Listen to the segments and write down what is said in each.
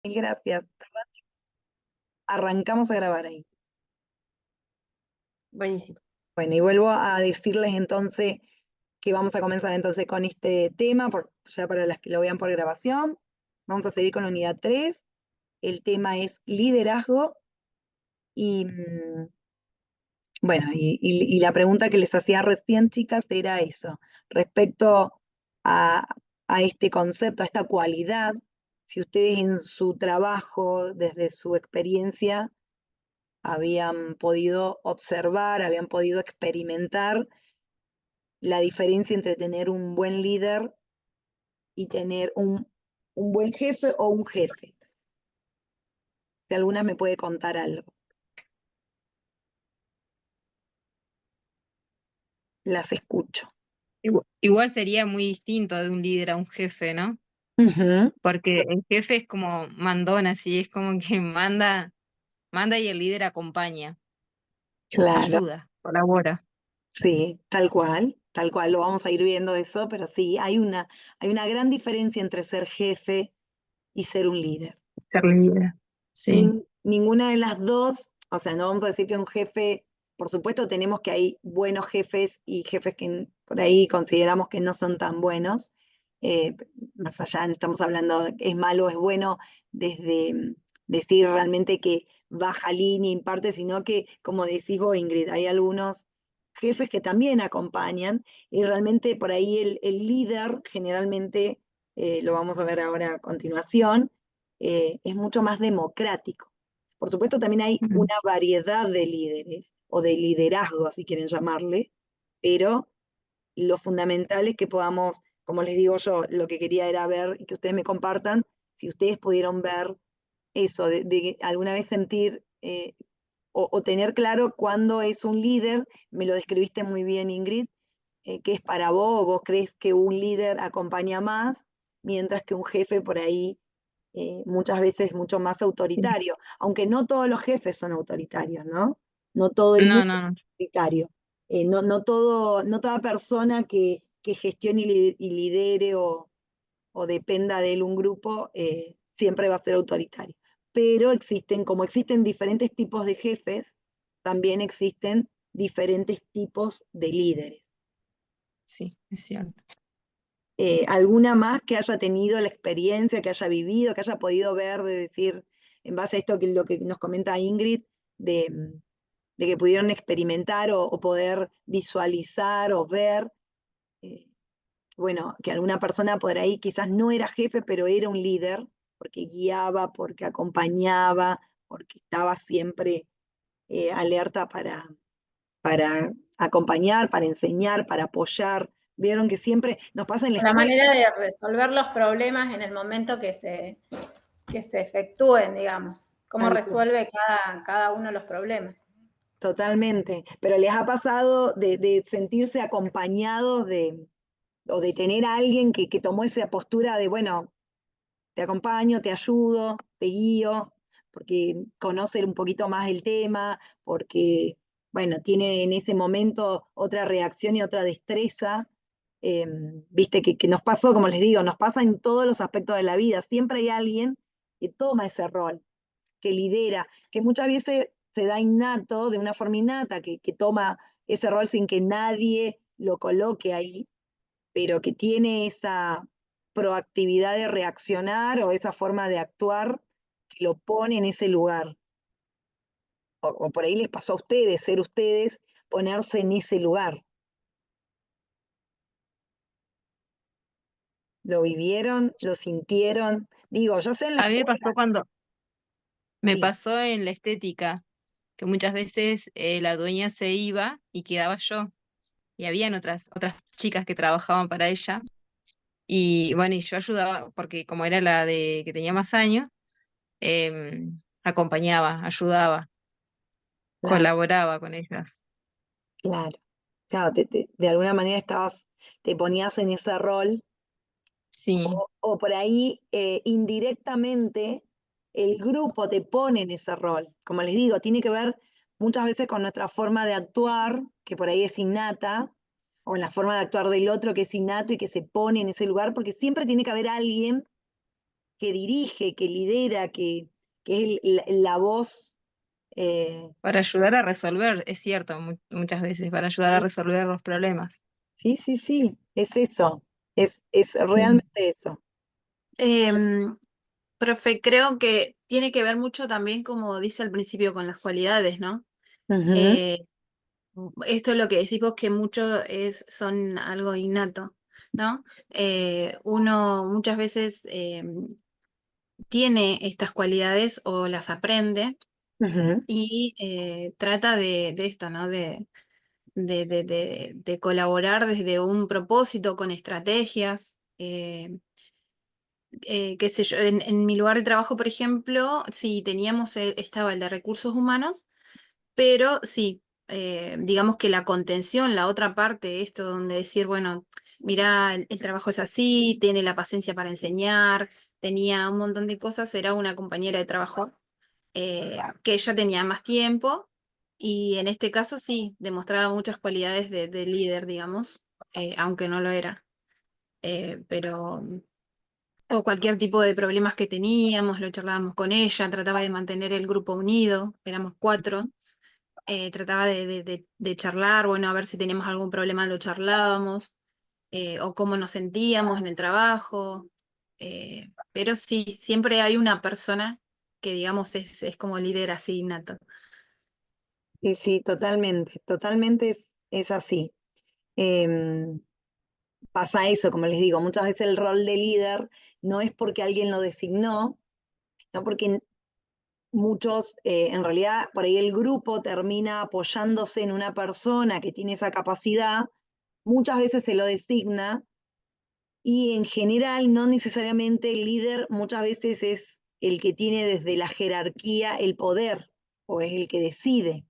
Mil gracias. Arrancamos a grabar ahí. Buenísimo. Bueno, y vuelvo a decirles entonces que vamos a comenzar entonces con este tema, ya para las que lo vean por grabación. Vamos a seguir con la unidad 3. El tema es liderazgo y bueno, y la pregunta que les hacía recién, chicas, era eso, respecto a, a este concepto, a esta cualidad, si ustedes en su trabajo, desde su experiencia, habían podido observar, habían podido experimentar la diferencia entre tener un buen líder y tener un buen jefe o un jefe. Si alguna me puede contar algo. Las escucho. Igual sería muy distinto de un líder a un jefe, ¿no? Ujú. Porque el jefe es como mandón, así, es como que manda y el líder acompaña, Claro, ayuda, colabora. sí, tal cual, lo vamos a ir viendo eso, pero sí, hay una gran diferencia entre ser jefe y ser un líder. Ser líder. Sí. Ninguna de las dos, o sea, no vamos a decir que un jefe, por supuesto tenemos que hay buenos jefes y jefes que por ahí consideramos que no son tan buenos, más allá, no estamos hablando es malo o es bueno desde decir realmente que baja línea, imparte, sino que, como decís vos, Ingrid, hay algunos jefes que también acompañan y realmente por ahí el líder generalmente, lo vamos a ver ahora a continuación, es mucho más democrático. Por supuesto, también hay Mm. una variedad de líderes o de liderazgo, si quieren llamarle, pero lo fundamental es que podamos, como les digo yo, lo que quería era ver y que ustedes me compartan, si ustedes pudieron ver eso, de alguna vez sentir o tener claro cuándo es un líder, me lo describiste muy bien, Ingrid, que es para vos, o vos crees que un líder acompaña más, mientras que un jefe por ahí muchas veces mucho más Sí. autoritario, aunque no todos los jefes son autoritarios, ¿no? No todo el No, mundo no, es no. autoritario. No toda persona que gestione y lidere o dependa de él un grupo siempre va a ser autoritario. Pero existen, como existen diferentes tipos de jefes, también existen diferentes tipos de líderes. Sí, es cierto. Alguna más que haya tenido la experiencia, que haya vivido, que haya podido ver, de decir, en base a esto que lo que nos comenta Ingrid, de que pudieron experimentar o poder visualizar o ver, eh, bueno, que alguna persona por ahí quizás no era jefe, pero era un líder, porque guiaba, porque acompañaba, porque estaba siempre alerta para acompañar, para enseñar, para apoyar. Vieron que siempre nos pasa en la La escuela. manera de resolver los problemas en el momento que se efectúen, digamos. Cómo Tal cual. resuelve cada uno los problemas. Totalmente, pero les ha pasado de sentirse acompañados o de tener a alguien que tomó esa postura de, bueno, te acompaño, te ayudo, te guío, porque conoce un poquito más el tema, porque, bueno, tiene en ese momento otra reacción y otra destreza. Eh, Viste que nos pasó, como les digo, nos pasa en todos los aspectos de la vida. Siempre hay alguien que toma ese rol, que lidera, que muchas veces se da innato, de una forma innata, que toma ese rol sin que nadie lo coloque ahí, pero que tiene esa proactividad de reaccionar o esa forma de actuar que lo pone en ese lugar. O por ahí les pasó a ustedes, ser ustedes, ponerse en ese lugar. ¿Lo vivieron? ¿Lo sintieron? Digo, ya sé en la A mí me escuela, pasó cuando me sí, pasó en la estética, que muchas veces la dueña se iba y quedaba yo. Y habían otras chicas que trabajaban para ella. Y bueno, y yo ayudaba, porque como era la de que tenía más años, acompañaba, ayudaba, claro, colaboraba con ellas. claro. Claro, de alguna manera te ponías en ese rol Sí, o por ahí indirectamente el grupo te pone en ese rol. Como les digo, tiene que ver muchas veces con nuestra forma de actuar, que por ahí es innata, o en la forma de actuar del otro que es innato y que se pone en ese lugar, porque siempre tiene que haber alguien que dirige, que lidera, que es la voz. Para ayudar a resolver, es cierto, muchas veces, para ayudar a resolver los problemas. Sí, sí, sí, es eso, es Mm. realmente eso. Em, Profe, creo que tiene que ver mucho también, como dice al principio, con las cualidades, ¿no? Ujú, Eh, Esto es lo que decís vos, que mucho son algo innato, ¿no? Uno muchas veces tiene estas cualidades o las aprende ujú. y trata de esto, ¿no? De colaborar desde un propósito con estrategias. Qué sé yo, en mi lugar de trabajo, por ejemplo, sí teníamos, estaba el de recursos humanos, pero sí, digamos que la contención, la otra parte, esto donde decir, bueno, mira, el trabajo es así, tiene la paciencia para enseñar, tenía un montón de cosas, era una compañera de trabajo que ella tenía más tiempo y en este caso sí, demostraba muchas cualidades de líder, digamos, aunque no lo era. Pero o cualquier tipo de problemas que teníamos, lo charlábamos con ella, trataba de mantener el grupo unido, éramos 4, trataba de charlar, bueno, a ver si teníamos algún problema lo charlábamos, o cómo nos sentíamos en el trabajo, pero sí, siempre hay una persona que digamos es como líder así innato. Sí, sí, totalmente, totalmente es así. Em, Pasa eso, como les digo, muchas veces el rol de líder no es porque alguien lo designó, sino porque muchos, en realidad, por ahí el grupo termina apoyándose en una persona que tiene esa capacidad, muchas veces se lo designa y en general no necesariamente el líder muchas veces es el que tiene desde la jerarquía el poder o es el que decide.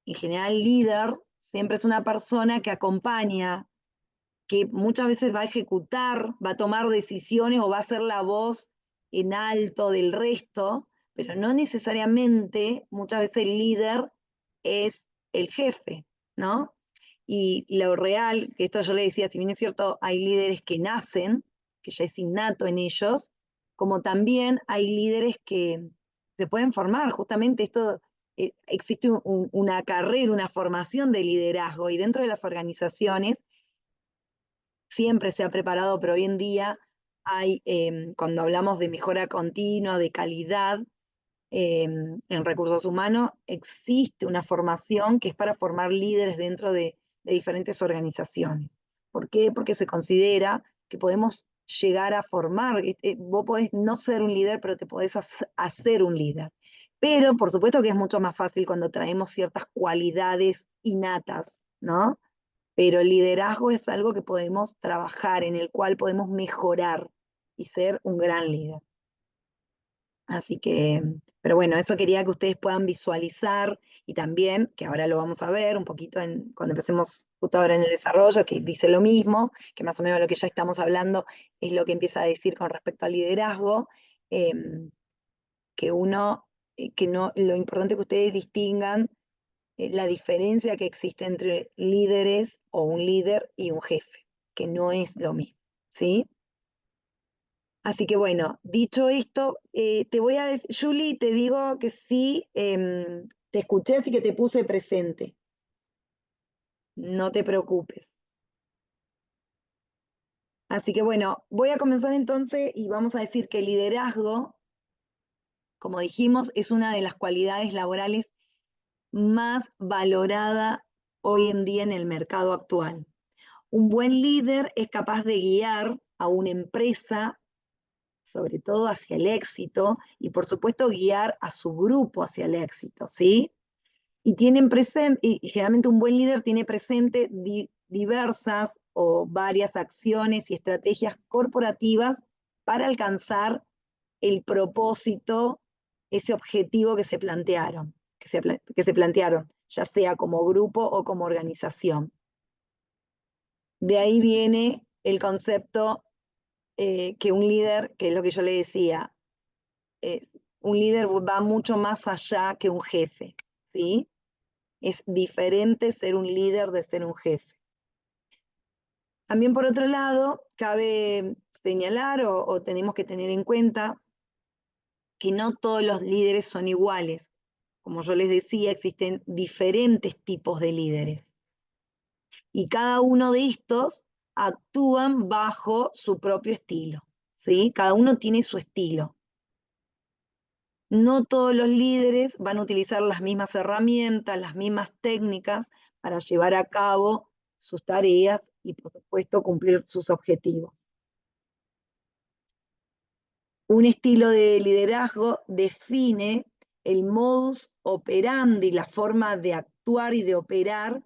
En general, el líder siempre es una persona que acompaña, que muchas veces va a ejecutar, va a tomar decisiones o va a ser la voz en alto del resto, pero no necesariamente muchas veces el líder es el jefe, ¿no? Y lo real, que esto yo le decía, si bien es cierto, hay líderes que nacen, que ya es innato en ellos, como también hay líderes que se pueden formar, justamente esto, existe una carrera, una formación de liderazgo y dentro de las organizaciones siempre se ha preparado, pero hoy en día hay, cuando hablamos de mejora continua, de calidad en recursos humanos, existe una formación que es para formar líderes dentro de diferentes organizaciones. ¿Por qué? Porque se considera que podemos llegar a formar, vos podés no ser un líder, pero te podés hacer un líder. Pero por supuesto que es mucho más fácil cuando traemos ciertas cualidades innatas, ¿no? Pero el liderazgo es algo que podemos trabajar, en el cual podemos mejorar y ser un gran líder. Así que, pero bueno, eso quería que ustedes puedan visualizar y también, que ahora lo vamos a ver un poquito cuando empecemos justo ahora en el desarrollo, que dice lo mismo, que más o menos lo que ya estamos hablando es lo que empieza a decir con respecto al liderazgo, eh, que uno, que no, lo importante es que ustedes distingan la diferencia que existe entre líderes o un líder y un jefe, que no es lo mismo, ¿sí? Así que bueno, dicho esto, te voy a decir, Julie, te digo que sí, te escuché, así que te puse presente. No te preocupes. Así que bueno, voy a comenzar entonces y vamos a decir que el liderazgo, como dijimos, es una de las cualidades laborales más valorada hoy en día en el mercado actual. Un buen líder es capaz de guiar a una empresa, sobre todo hacia el éxito, y por supuesto guiar a su grupo hacia el éxito, ¿sí? Y tienen presente, y generalmente un buen líder tiene presente diversas o varias acciones y estrategias corporativas para alcanzar el propósito, ese objetivo que se plantearon, que se plantearon, ya sea como grupo o como organización. De ahí viene el concepto que un líder, que es lo que yo le decía, un líder va mucho más allá que un jefe, ¿sí? Es diferente ser un líder de ser un jefe. También por otro lado, cabe señalar o tenemos que tener en cuenta que no todos los líderes son iguales. Como yo les decía, existen diferentes tipos de líderes. Y cada uno de estos actúan bajo su propio estilo, ¿sí? Cada uno tiene su estilo. No todos los líderes van a utilizar las mismas herramientas, las mismas técnicas para llevar a cabo sus tareas y, por supuesto, cumplir sus objetivos. Un estilo de liderazgo define el modus operandi, la forma de actuar y de operar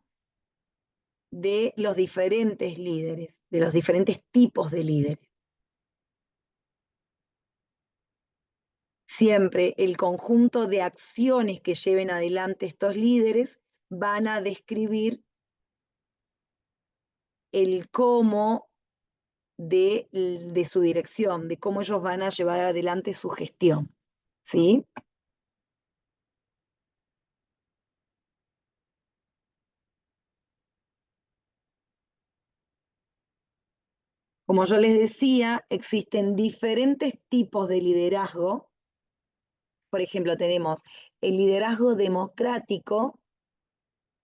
de los diferentes líderes, de los diferentes tipos de líderes. Siempre el conjunto de acciones que lleven adelante estos líderes van a describir el cómo de su dirección, de cómo ellos van a llevar adelante su gestión, ¿sí? Como yo les decía, existen diferentes tipos de liderazgo. Por ejemplo, tenemos el liderazgo democrático.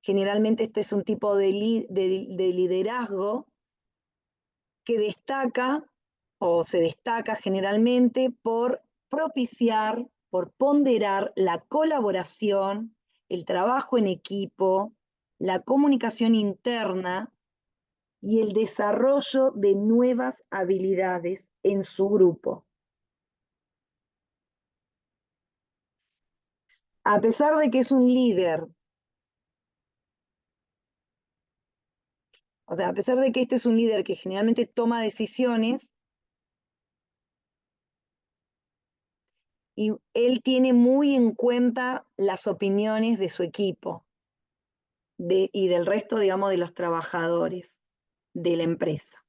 Generalmente este es un tipo de liderazgo que destaca o se destaca generalmente por propiciar, por ponderar la colaboración, el trabajo en equipo, la comunicación interna y el desarrollo de nuevas habilidades en su grupo. A pesar de que es un líder, o sea, a pesar de que este es un líder que generalmente toma decisiones, y él tiene muy en cuenta las opiniones de su equipo y del resto, digamos, de los trabajadores de la empresa.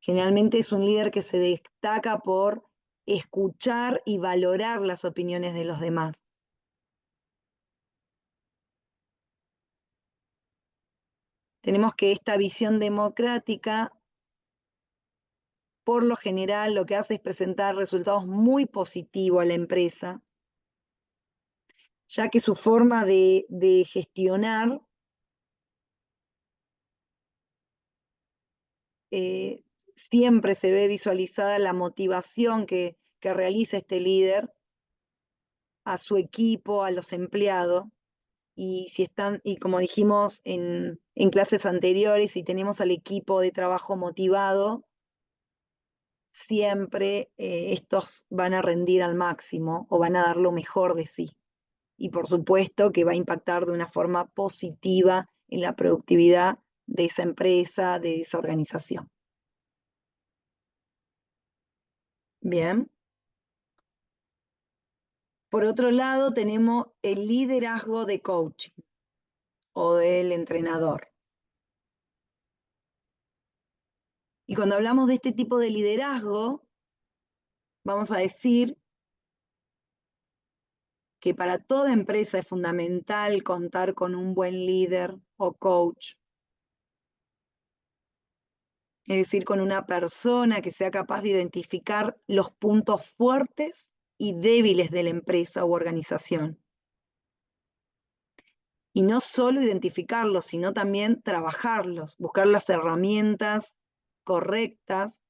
Generalmente es un líder que se destaca por escuchar y valorar las opiniones de los demás. Tenemos que esta visión democrática, por lo general, lo que hace es presentar resultados muy positivos a la empresa, ya que su forma de gestionar siempre se ve visualizada la motivación que realiza este líder a su equipo, a los empleados, y si están, y como dijimos en clases anteriores, si tenemos al equipo de trabajo motivado, siempre estos van a rendir al máximo o van a dar lo mejor de sí. Y por supuesto que va a impactar de una forma positiva en la productividad de esa empresa, de esa organización. Bien. Por otro lado, tenemos el liderazgo de coaching o del entrenador. Y cuando hablamos de este tipo de liderazgo, vamos a decir que para toda empresa es fundamental contar con un buen líder o coach. Es decir, con una persona que sea capaz de identificar los puntos fuertes y débiles de la empresa u organización. Y no solo identificarlos, sino también trabajarlos, buscar las herramientas correctas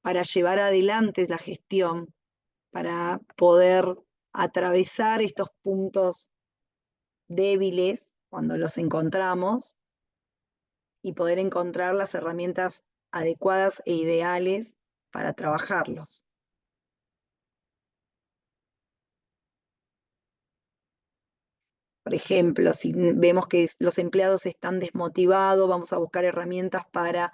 para llevar adelante la gestión, para poder atravesar estos puntos débiles cuando los encontramos y poder encontrar las herramientas adecuadas e ideales para trabajarlos. Por ejemplo, si vemos que los empleados están desmotivados, vamos a buscar herramientas para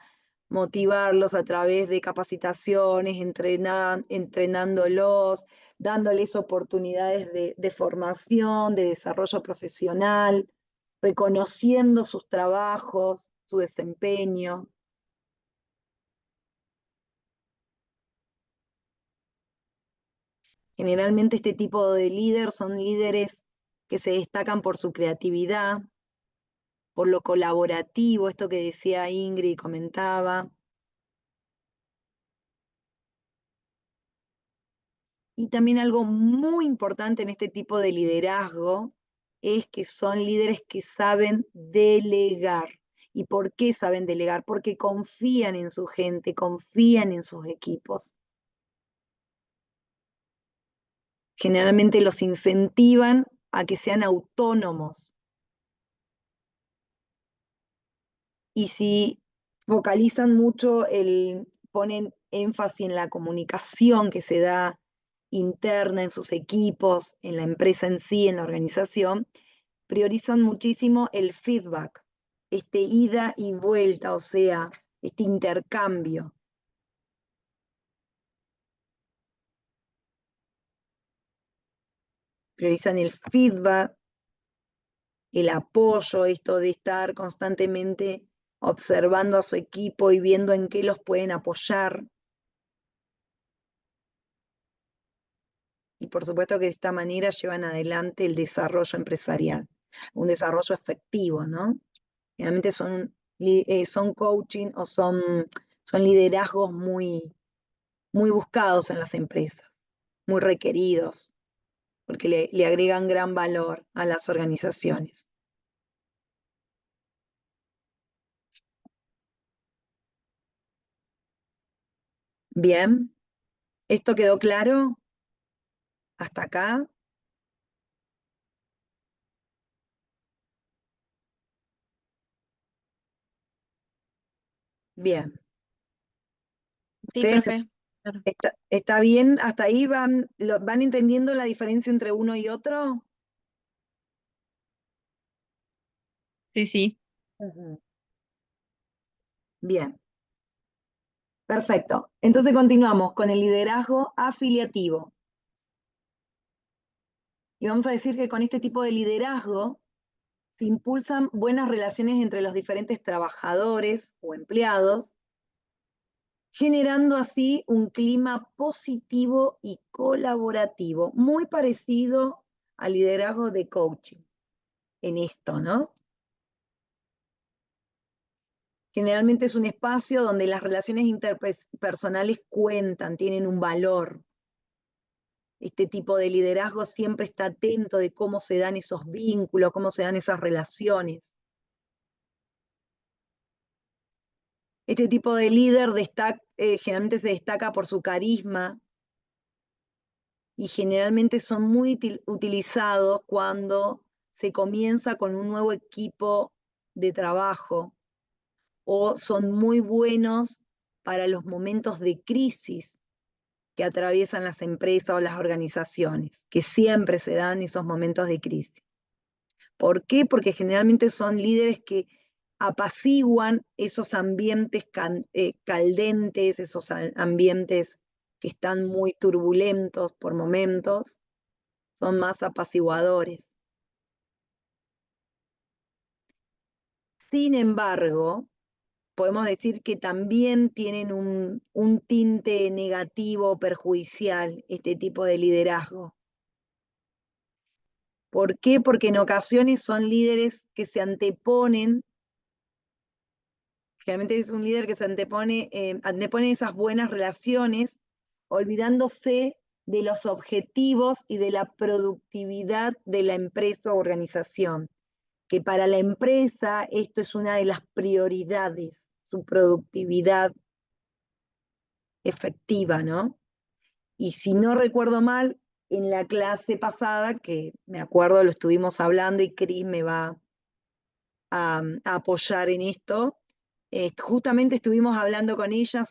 motivarlos a través de capacitaciones, entrenándolos, dándoles oportunidades de formación, de desarrollo profesional, reconociendo sus trabajos, su desempeño. Generalmente este tipo de líder son líderes que se destacan por su creatividad, por lo colaborativo, esto que decía Ingrid y comentaba, Y también algo muy importante en este tipo de liderazgo es que son líderes que saben delegar. ¿Y por qué saben delegar? Porque confían en su gente, confían en sus equipos. Generalmente los incentivan a que sean autónomos. Y si focalizan mucho, ponen énfasis en la comunicación que se da interna en sus equipos, en la empresa en sí, en la organización, priorizan muchísimo el feedback, este ida y vuelta, o sea, este intercambio. Priorizan el feedback, el apoyo, esto de estar constantemente observando a su equipo y viendo en qué los pueden apoyar. Y por supuesto que de esta manera llevan adelante el desarrollo empresarial, un desarrollo efectivo, ¿no? Realmente son coaching o son liderazgos muy, muy buscados en las empresas, muy requeridos, porque le agregan gran valor a las organizaciones. Bien, ¿esto quedó claro? ¿Hasta acá? Bien. Sí, ¿Ustedes profe. Claro. está bien? ¿Hasta ahí van entendiendo la diferencia entre uno y otro? Sí, sí. Ujú. Bien, perfecto. Entonces continuamos con el liderazgo afiliativo. Y vamos a decir que con este tipo de liderazgo se impulsan buenas relaciones entre los diferentes trabajadores o empleados, generando así un clima positivo y colaborativo, muy parecido al liderazgo de coaching en esto, ¿no? Generalmente es un espacio donde las relaciones interpersonales cuentan, tienen un valor. Este tipo de liderazgo siempre está atento de cómo se dan esos vínculos, cómo se dan esas relaciones. Este tipo de líder generalmente se destaca por su carisma y generalmente son muy utilizados cuando se comienza con un nuevo equipo de trabajo o son muy buenos para los momentos de crisis que atraviesan las empresas o las organizaciones, que siempre se dan esos momentos de crisis. ¿Por qué? Porque generalmente son líderes que apaciguan esos ambientes caldentes, esos ambientes que están muy turbulentos por momentos, son más apaciguadores. Sin embargo, podemos decir que también tienen un tinte negativo o perjudicial este tipo de liderazgo. ¿Por qué? Porque en ocasiones son líderes que se anteponen, generalmente es un líder que se antepone esas buenas relaciones, olvidándose de los objetivos y de la productividad de la empresa o organización, que para la empresa esto es una de las prioridades, su productividad efectiva, ¿no? Y si no recuerdo mal, en la clase pasada, que me acuerdo lo estuvimos hablando y Cris me va a apoyar en esto, justamente estuvimos hablando con ella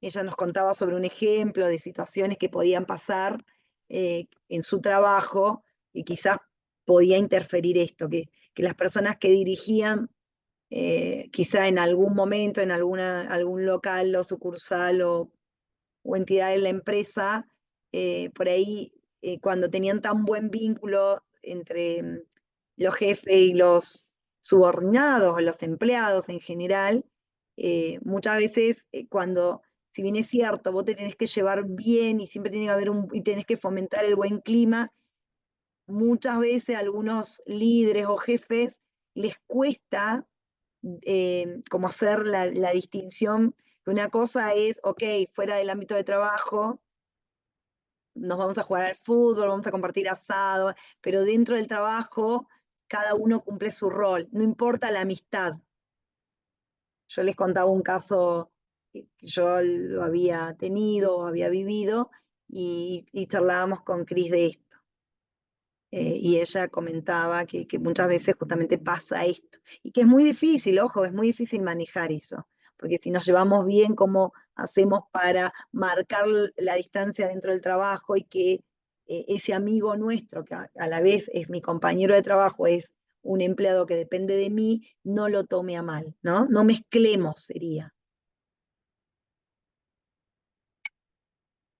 ella nos contaba sobre un ejemplo de situaciones que podían pasar en su trabajo y quizás podía interferir esto, que las personas que dirigían quizá en algún momento, en algún local o sucursal o entidad de la empresa, por ahí cuando tenían tan buen vínculo entre los jefes y los subordinados o los empleados en general, muchas veces si bien es cierto, vos te tenés que llevar bien y siempre tiene que haber y tenés que fomentar el buen clima, muchas veces a algunos líderes o jefes les cuesta como hacer la distinción, que una cosa es, ok, fuera del ámbito de trabajo, nos vamos a jugar al fútbol, vamos a compartir asado, pero dentro del trabajo cada uno cumple su rol, no importa la amistad. Yo les contaba un caso que yo lo había tenido, había vivido, y charlábamos con Cris de esto. Y ella comentaba que muchas veces justamente pasa esto, y que es muy difícil, ojo, es muy difícil manejar eso, porque si nos llevamos bien, ¿cómo hacemos para marcar la distancia dentro del trabajo y que ese amigo nuestro, que a la vez es mi compañero de trabajo, es un empleado que depende de mí, no lo tome a mal, ¿no? No mezclemos, sería.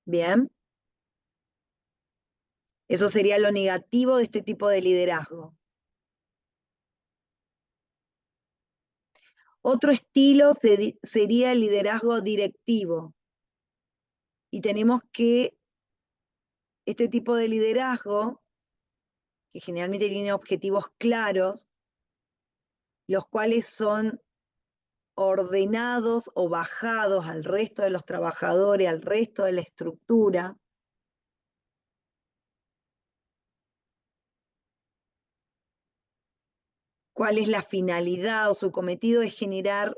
Bien. Eso sería lo negativo de este tipo de liderazgo. Otro estilo sería el liderazgo directivo. Y tenemos que este tipo de liderazgo, que generalmente tiene objetivos claros, los cuales son ordenados o bajados al resto de los trabajadores, al resto de la estructura. ¿Cuál es la finalidad o su cometido? Es generar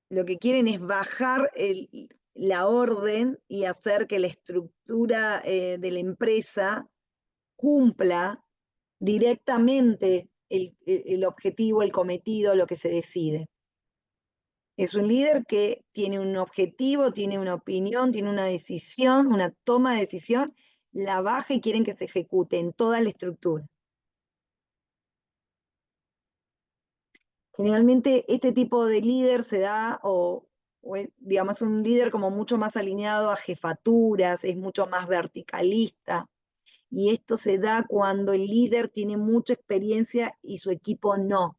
lo que quieren es bajar la orden y hacer que la estructura de la empresa cumpla directamente el objetivo, el cometido, lo que se decide. Es un líder que tiene un objetivo, tiene una opinión, tiene una decisión, una toma de decisión, la baja y quieren que se ejecute en toda la estructura. Generalmente este tipo de líder se da, digamos, es un líder como mucho más alineado a jefaturas, es mucho más verticalista. Y esto se da cuando el líder tiene mucha experiencia y su equipo no.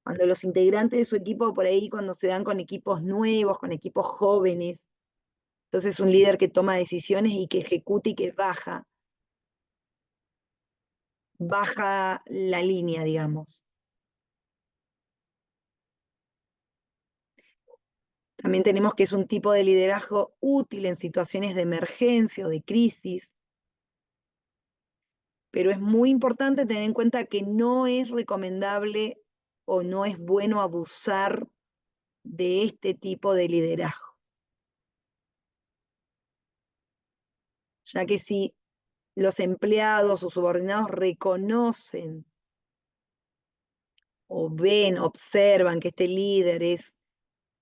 Cuando los integrantes de su equipo por ahí, cuando se dan con equipos nuevos, con equipos jóvenes, entonces es un líder que toma decisiones y que ejecuta y que baja la línea, digamos. También tenemos que es un tipo de liderazgo útil en situaciones de emergencia o de crisis, pero es muy importante tener en cuenta que no es recomendable o no es bueno abusar de este tipo de liderazgo. Ya que si los empleados o subordinados reconocen o ven, observan que este líder es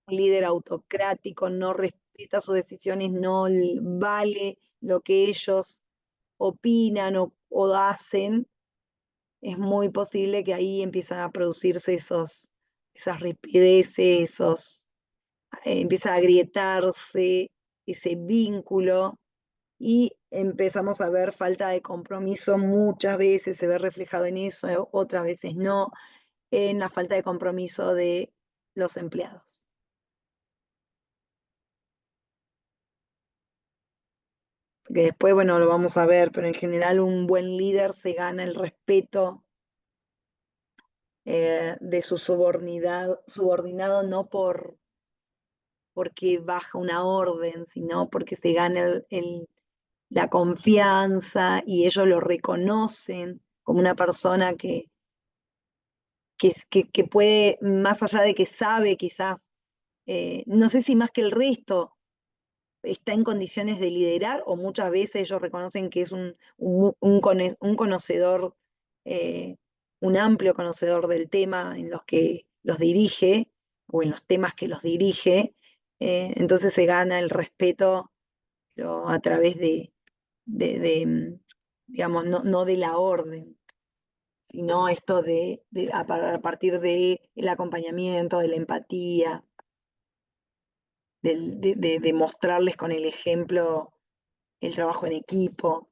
un líder autocrático, no respeta sus decisiones, no vale lo que ellos opinan o hacen, es muy posible que ahí empiezan a producirse esas ripideces, empieza a agrietarse ese vínculo y empezamos a ver falta de compromiso, muchas veces se ve reflejado en eso, otras veces no, en la falta de compromiso de los empleados. Que después, bueno, lo vamos a ver, pero en general un buen líder se gana el respeto de su subordinado no porque baja una orden, sino porque se gana la confianza y ellos lo reconocen como una persona que puede, más allá de que sabe quizás, no sé si más que el resto, está en condiciones de liderar, o muchas veces ellos reconocen que es un conocedor, un amplio conocedor del tema en los que los dirige, o en los temas que los dirige, entonces se gana el respeto, pero a través digamos, no de la orden, sino esto a partir del acompañamiento, de la empatía, de mostrarles con el ejemplo el trabajo en equipo.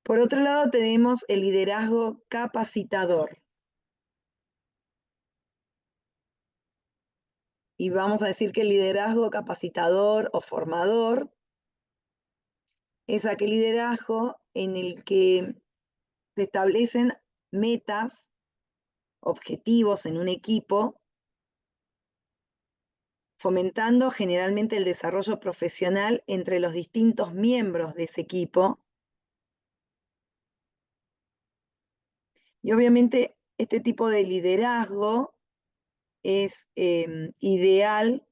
Por otro lado, tenemos el liderazgo capacitador. Y vamos a decir que el liderazgo capacitador o formador es aquel liderazgo en el que se establecen metas objetivos en un equipo, fomentando generalmente el desarrollo profesional entre los distintos miembros de ese equipo. Y obviamente este tipo de liderazgo es ideal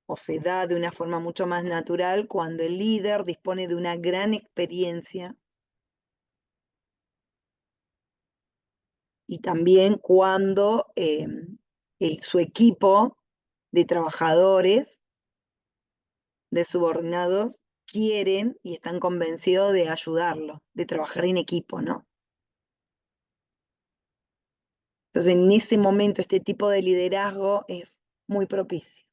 o se da de una forma mucho más natural cuando el líder dispone de una gran experiencia y también cuando su equipo de trabajadores, de subordinados, quieren y están convencidos de ayudarlo, de trabajar en equipo, ¿no? Entonces, en ese momento, este tipo de liderazgo es muy propicio.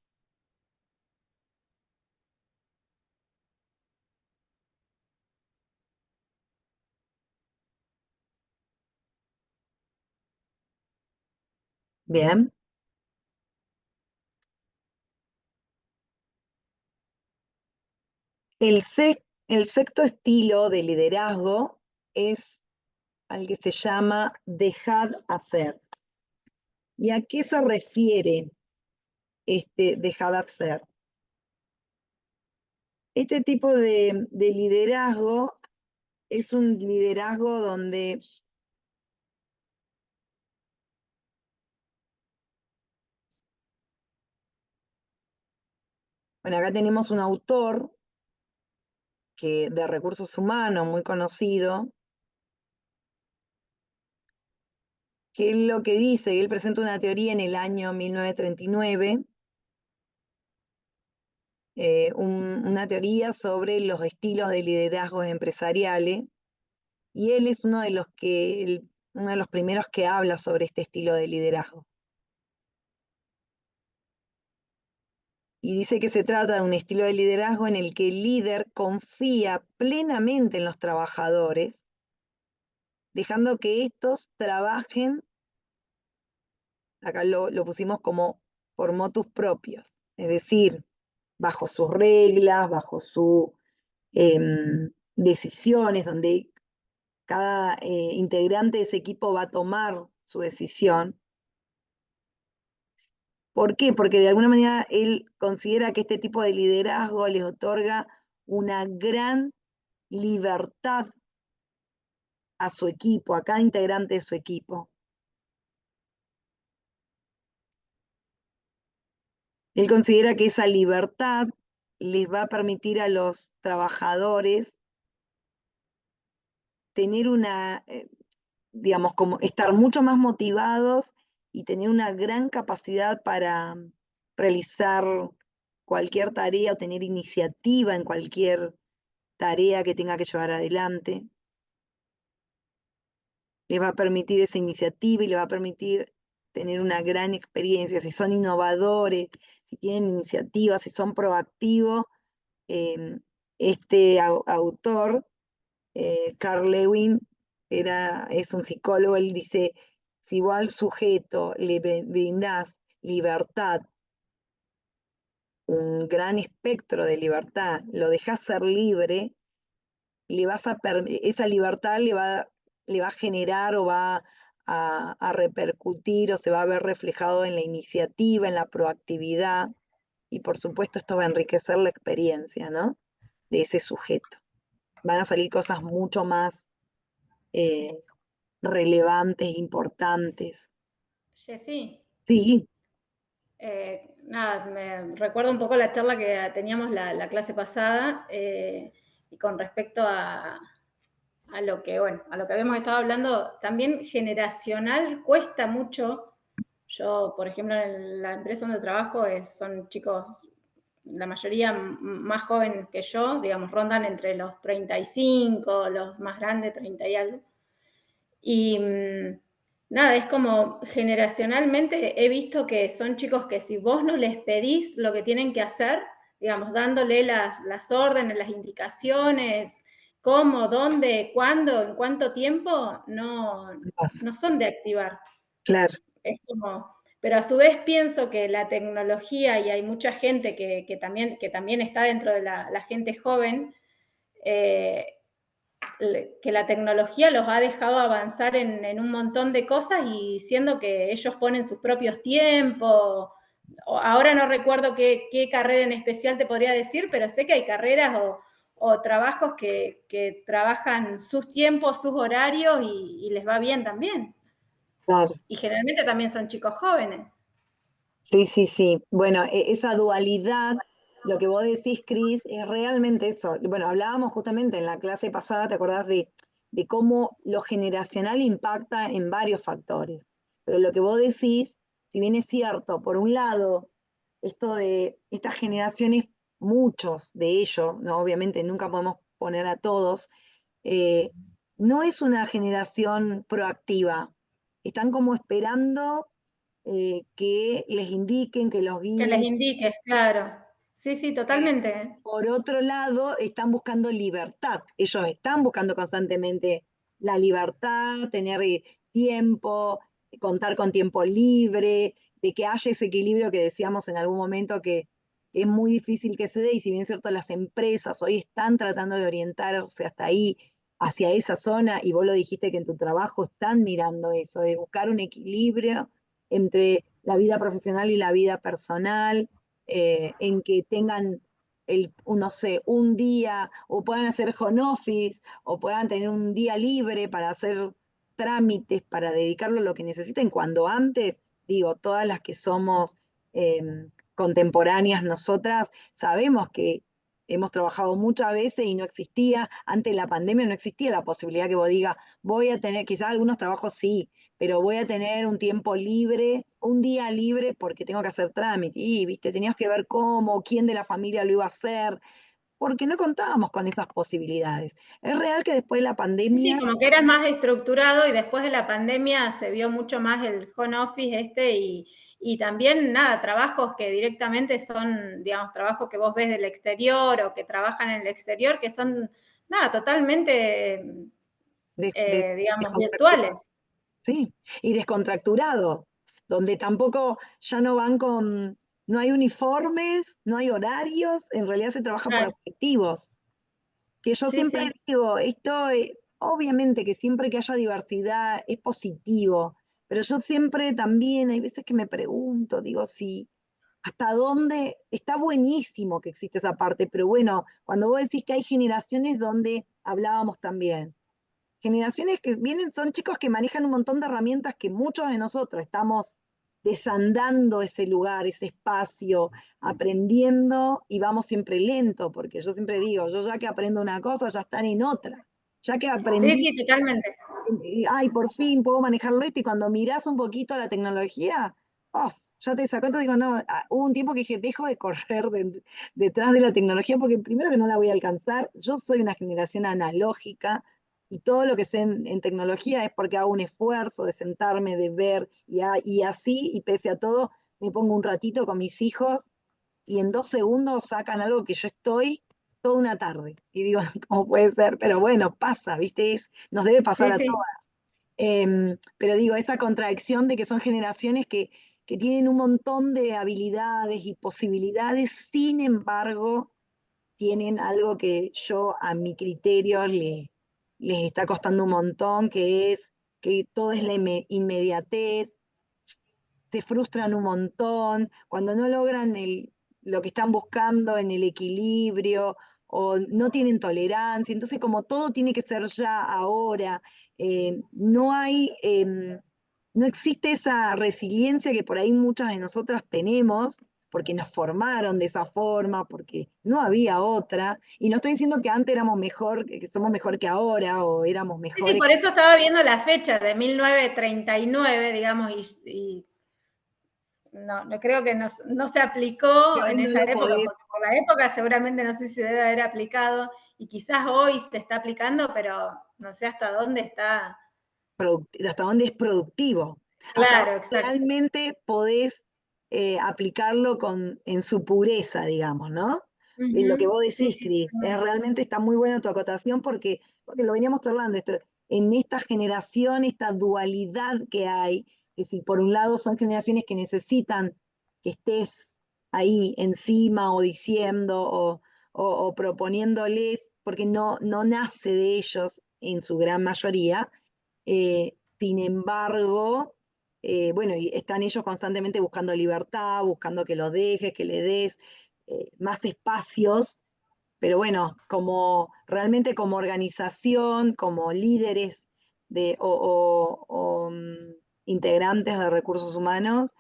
Bien. El sexto estilo de liderazgo es al que se llama dejar hacer. ¿Y a qué se refiere este dejar hacer? Este tipo de liderazgo es un liderazgo donde bueno, acá tenemos un autor de recursos humanos muy conocido, que es lo que dice, él presenta una teoría en el año 1939, una teoría sobre los estilos de liderazgo empresariales, y él es uno de los primeros que habla sobre este estilo de liderazgo. Y dice que se trata de un estilo de liderazgo en el que el líder confía plenamente en los trabajadores, dejando que estos trabajen, acá lo pusimos como por motus propios, es decir, bajo sus reglas, bajo sus decisiones, donde cada integrante de ese equipo va a tomar su decisión. ¿Por qué? Porque de alguna manera él considera que este tipo de liderazgo les otorga una gran libertad a su equipo, a cada integrante de su equipo. Él considera que esa libertad les va a permitir a los trabajadores tener digamos, como estar mucho más motivados y tener una gran capacidad para realizar cualquier tarea o tener iniciativa en cualquier tarea que tenga que llevar adelante. Les va a permitir esa iniciativa y les va a permitir tener una gran experiencia. Si son innovadores, si tienen iniciativa, si son proactivos, este autor, Carl Lewin, es un psicólogo, él dice, si vos al sujeto le brindás libertad, un gran espectro de libertad, lo dejás ser libre, esa libertad le va a generar o va a repercutir o se va a ver reflejado en la iniciativa, en la proactividad, y por supuesto esto va a enriquecer la experiencia, ¿no?, de ese sujeto. Van a salir cosas mucho más relevantes, importantes. Jessy, Sí, nada, me recuerdo un poco la charla que teníamos la clase pasada, y con respecto a lo que, bueno, a lo que habíamos estado hablando, también generacional cuesta mucho. Yo, por ejemplo, en la empresa donde trabajo son chicos, la mayoría más jóvenes que yo, digamos, rondan entre los 35, los más grandes, 30 y algo. Y nada, es como generacionalmente he visto que son chicos que si vos no les pedís lo que tienen que hacer, digamos, dándole las órdenes, las indicaciones, cómo, dónde, cuándo, en cuánto tiempo, no son de activar. claro. Es como, pero a su vez pienso que la tecnología, y hay mucha gente que también está dentro de la gente joven, que la tecnología los ha dejado avanzar en un montón de cosas y siendo que ellos ponen sus propios tiempos. Ahora no recuerdo qué carrera en especial te podría decir, pero sé que hay carreras o trabajos que trabajan sus tiempos, sus horarios y les va bien también. Claro. Y generalmente también son chicos jóvenes. Sí, sí, sí. Bueno, esa dualidad, lo que vos decís, Cris, es realmente eso. Bueno, hablábamos justamente en la clase pasada, ¿te acordás de cómo lo generacional impacta en varios factores? Pero lo que vos decís, si bien es cierto, por un lado, esto de estas generaciones, muchos de ellos, ¿no? Obviamente nunca podemos poner a todos, eh, no es una generación proactiva. Están como esperando que les indiquen, que los Que les guíen. indiques, claro. Sí, sí, totalmente. Por otro lado, están buscando libertad. Ellos están buscando constantemente la libertad, tener tiempo, contar con tiempo libre, de que haya ese equilibrio que decíamos en algún momento que es muy difícil que se dé, y si bien es cierto, las empresas hoy están tratando de orientarse hasta ahí, hacia esa zona, y vos lo dijiste que en tu trabajo están mirando eso, de buscar un equilibrio entre la vida profesional y la vida personal, en que tengan no sé, un día, o puedan hacer home office, o puedan tener un día libre para hacer trámites, para dedicarlo a lo que necesiten, cuando antes, digo, todas las que somos contemporáneas nosotras, sabemos que hemos trabajado muchas veces y no existía, antes de la pandemia no existía la posibilidad que vos digas, voy a tener, quizás algunos trabajos sí, pero voy a tener un tiempo libre, un día libre porque tengo que hacer trámite. Y, viste, tenías que ver cómo, quién de la familia lo iba a hacer, porque no contábamos con esas posibilidades. Es real que después de la Sí, pandemia, como que eras más estructurado y después de la pandemia se vio mucho más el home office y también, nada, trabajos que directamente son, digamos, trabajos que vos ves del exterior o que trabajan en el exterior, que son, nada, totalmente, digamos, virtuales. sí, y descontracturado, donde tampoco ya no van con, no hay uniformes, no hay horarios, en realidad se trabaja por Claro. objetivos. Que yo Sí, siempre sí. digo, esto, obviamente que siempre que haya diversidad es positivo, pero yo siempre también, hay veces que me pregunto, digo, si hasta dónde, está buenísimo que existe esa parte, pero bueno, cuando vos decís que hay generaciones donde hablábamos también, generaciones que vienen, son chicos que manejan un montón de herramientas que muchos de nosotros estamos desandando ese lugar, ese espacio, aprendiendo y vamos siempre lento, porque yo siempre digo, yo ya que aprendo una cosa, ya están en otra. Ya que Sí, aprendí, sí, totalmente. ay, por fin puedo manejarlo esto, y cuando mirás un poquito la tecnología, oh, ya te sacó, entonces digo, no, hubo un tiempo que dije, dejo de correr detrás de la tecnología, porque primero que no la voy a alcanzar, yo soy una generación analógica, y todo lo que sé en tecnología es porque hago un esfuerzo de sentarme, de ver, y así, y pese a todo, me pongo un ratito con mis hijos, y en 2 segundos sacan algo que yo estoy toda una tarde. Y digo, ¿cómo puede ser? Pero bueno, pasa, ¿viste? Nos debe pasar Sí, a sí. todas. Pero digo, esa contradicción de que son generaciones que tienen un montón de habilidades y posibilidades, sin embargo, tienen algo que yo, a mi criterio, les está costando un montón, que es que todo es la inmediatez, se frustran un montón, cuando no logran lo que están buscando en el equilibrio, o no tienen tolerancia, entonces como todo tiene que ser ya ahora, no hay, no existe esa resiliencia que por ahí muchas de nosotras tenemos, porque nos formaron de esa forma, porque no había otra, y no estoy diciendo que antes éramos mejor, que somos mejor que ahora, o éramos Sí, sí, mejores. por eso estaba viendo la fecha de 1939, digamos, y no creo que no se Que aplicó hoy en no esa lo época, podés. porque por la época seguramente no sé si se debe haber aplicado, y quizás hoy se está aplicando, pero no sé hasta dónde está. Hasta dónde es productivo, hasta Claro, dónde exacto. realmente podés aplicarlo en su pureza, digamos, ¿no? De lo que Ujú. vos Sí, decís, sí, Cris, realmente está muy buena tu acotación, porque lo veníamos charlando, en esta generación, esta dualidad que hay, que si por un lado son generaciones que necesitan que estés ahí encima, o diciendo, o proponiéndoles, porque no nace de ellos en su gran mayoría. Sin embargo, bueno, y están ellos constantemente buscando libertad, buscando que lo dejes, que le des más espacios, pero bueno, realmente como organización, como líderes o integrantes de recursos humanos,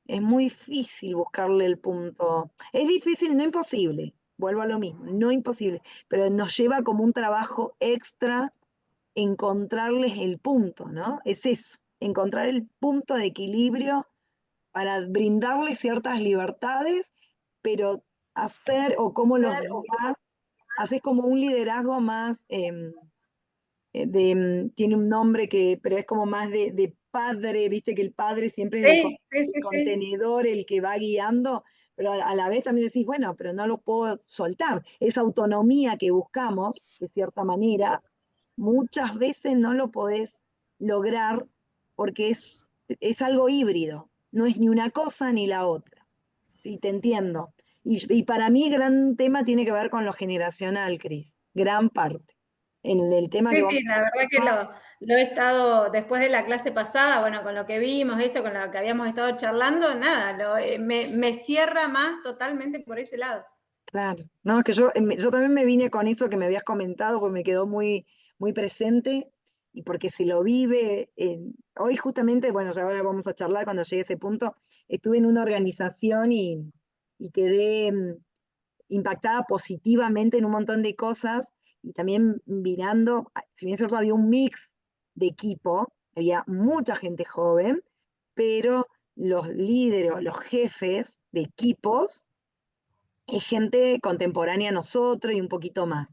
es muy difícil buscarle el punto. Es difícil, no imposible, vuelvo a lo mismo, no imposible, pero nos lleva como un trabajo extra encontrarles el punto, ¿no? Es eso, encontrar el punto de equilibrio para brindarles ciertas libertades, pero hacer o cómo los guías, haces como un liderazgo más, tiene un nombre pero es como más de padre, viste que el padre siempre es el contenedor, el que va guiando, pero a la vez también decís, bueno, pero no lo puedo soltar. Esa autonomía que buscamos, de cierta manera, muchas veces no lo podés lograr porque es algo híbrido, no es ni una cosa ni la otra. Sí, te entiendo. Y para mí gran tema tiene que ver con lo generacional, Cris, gran parte. En el tema que Sí, vos... sí, la verdad que lo he estado, después de la clase pasada, bueno, con lo que vimos, esto, con lo que habíamos estado charlando, nada, me cierra más totalmente por ese lado. Claro, no, es que yo también me vine con eso que me habías comentado, porque me quedó muy, muy presente y porque se lo vive. Hoy justamente, bueno, ya ahora vamos a charlar cuando llegue ese punto, estuve en una organización y quedé impactada positivamente en un montón de cosas y también mirando, si bien es cierto, había un mix de equipo, había mucha gente joven, pero los líderes, los jefes de equipos, es gente contemporánea a nosotros y un poquito más.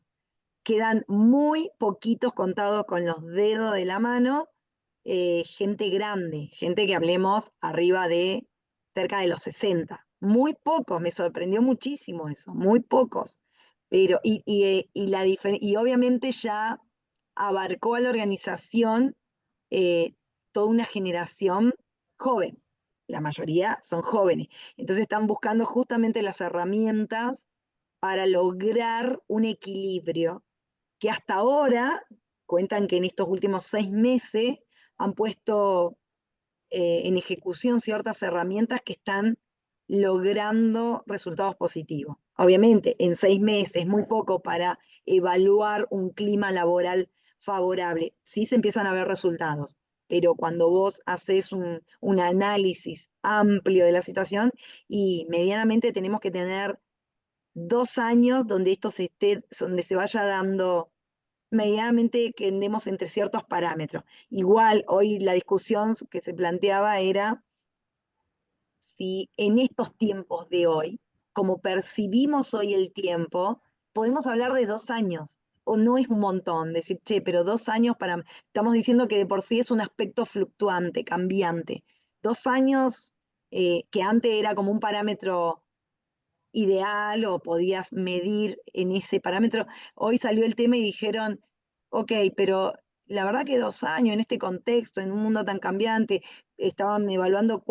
Quedan muy poquitos contados con los dedos de la mano, gente grande, gente que hablemos arriba de cerca de los 60. Muy pocos, me sorprendió muchísimo eso, muy pocos. Pero, y obviamente ya abarcó a la organización eh, toda una generación joven. La mayoría son jóvenes. Entonces están buscando justamente las herramientas para lograr un equilibrio que hasta ahora cuentan que en estos últimos 6 meses han puesto en ejecución ciertas herramientas que están logrando resultados positivos. Obviamente, en 6 meses es muy poco para evaluar un clima laboral favorable. Sí se empiezan a ver resultados, pero cuando vos haces un análisis amplio de la situación y medianamente tenemos que tener 2 años donde donde se vaya dando medianamente que andemos entre ciertos parámetros. Igual, hoy la discusión que se planteaba era si en estos tiempos de hoy, como percibimos hoy el tiempo, podemos hablar de 2 años, o no es un montón, decir, che, pero 2 años estamos diciendo que de por sí es un aspecto fluctuante, cambiante. 2 años, que antes era como un parámetro ideal o podías medir en ese parámetro. Hoy salió el tema y dijeron, ok, pero la verdad que 2 años en este contexto, en un mundo tan cambiante, estaban evaluando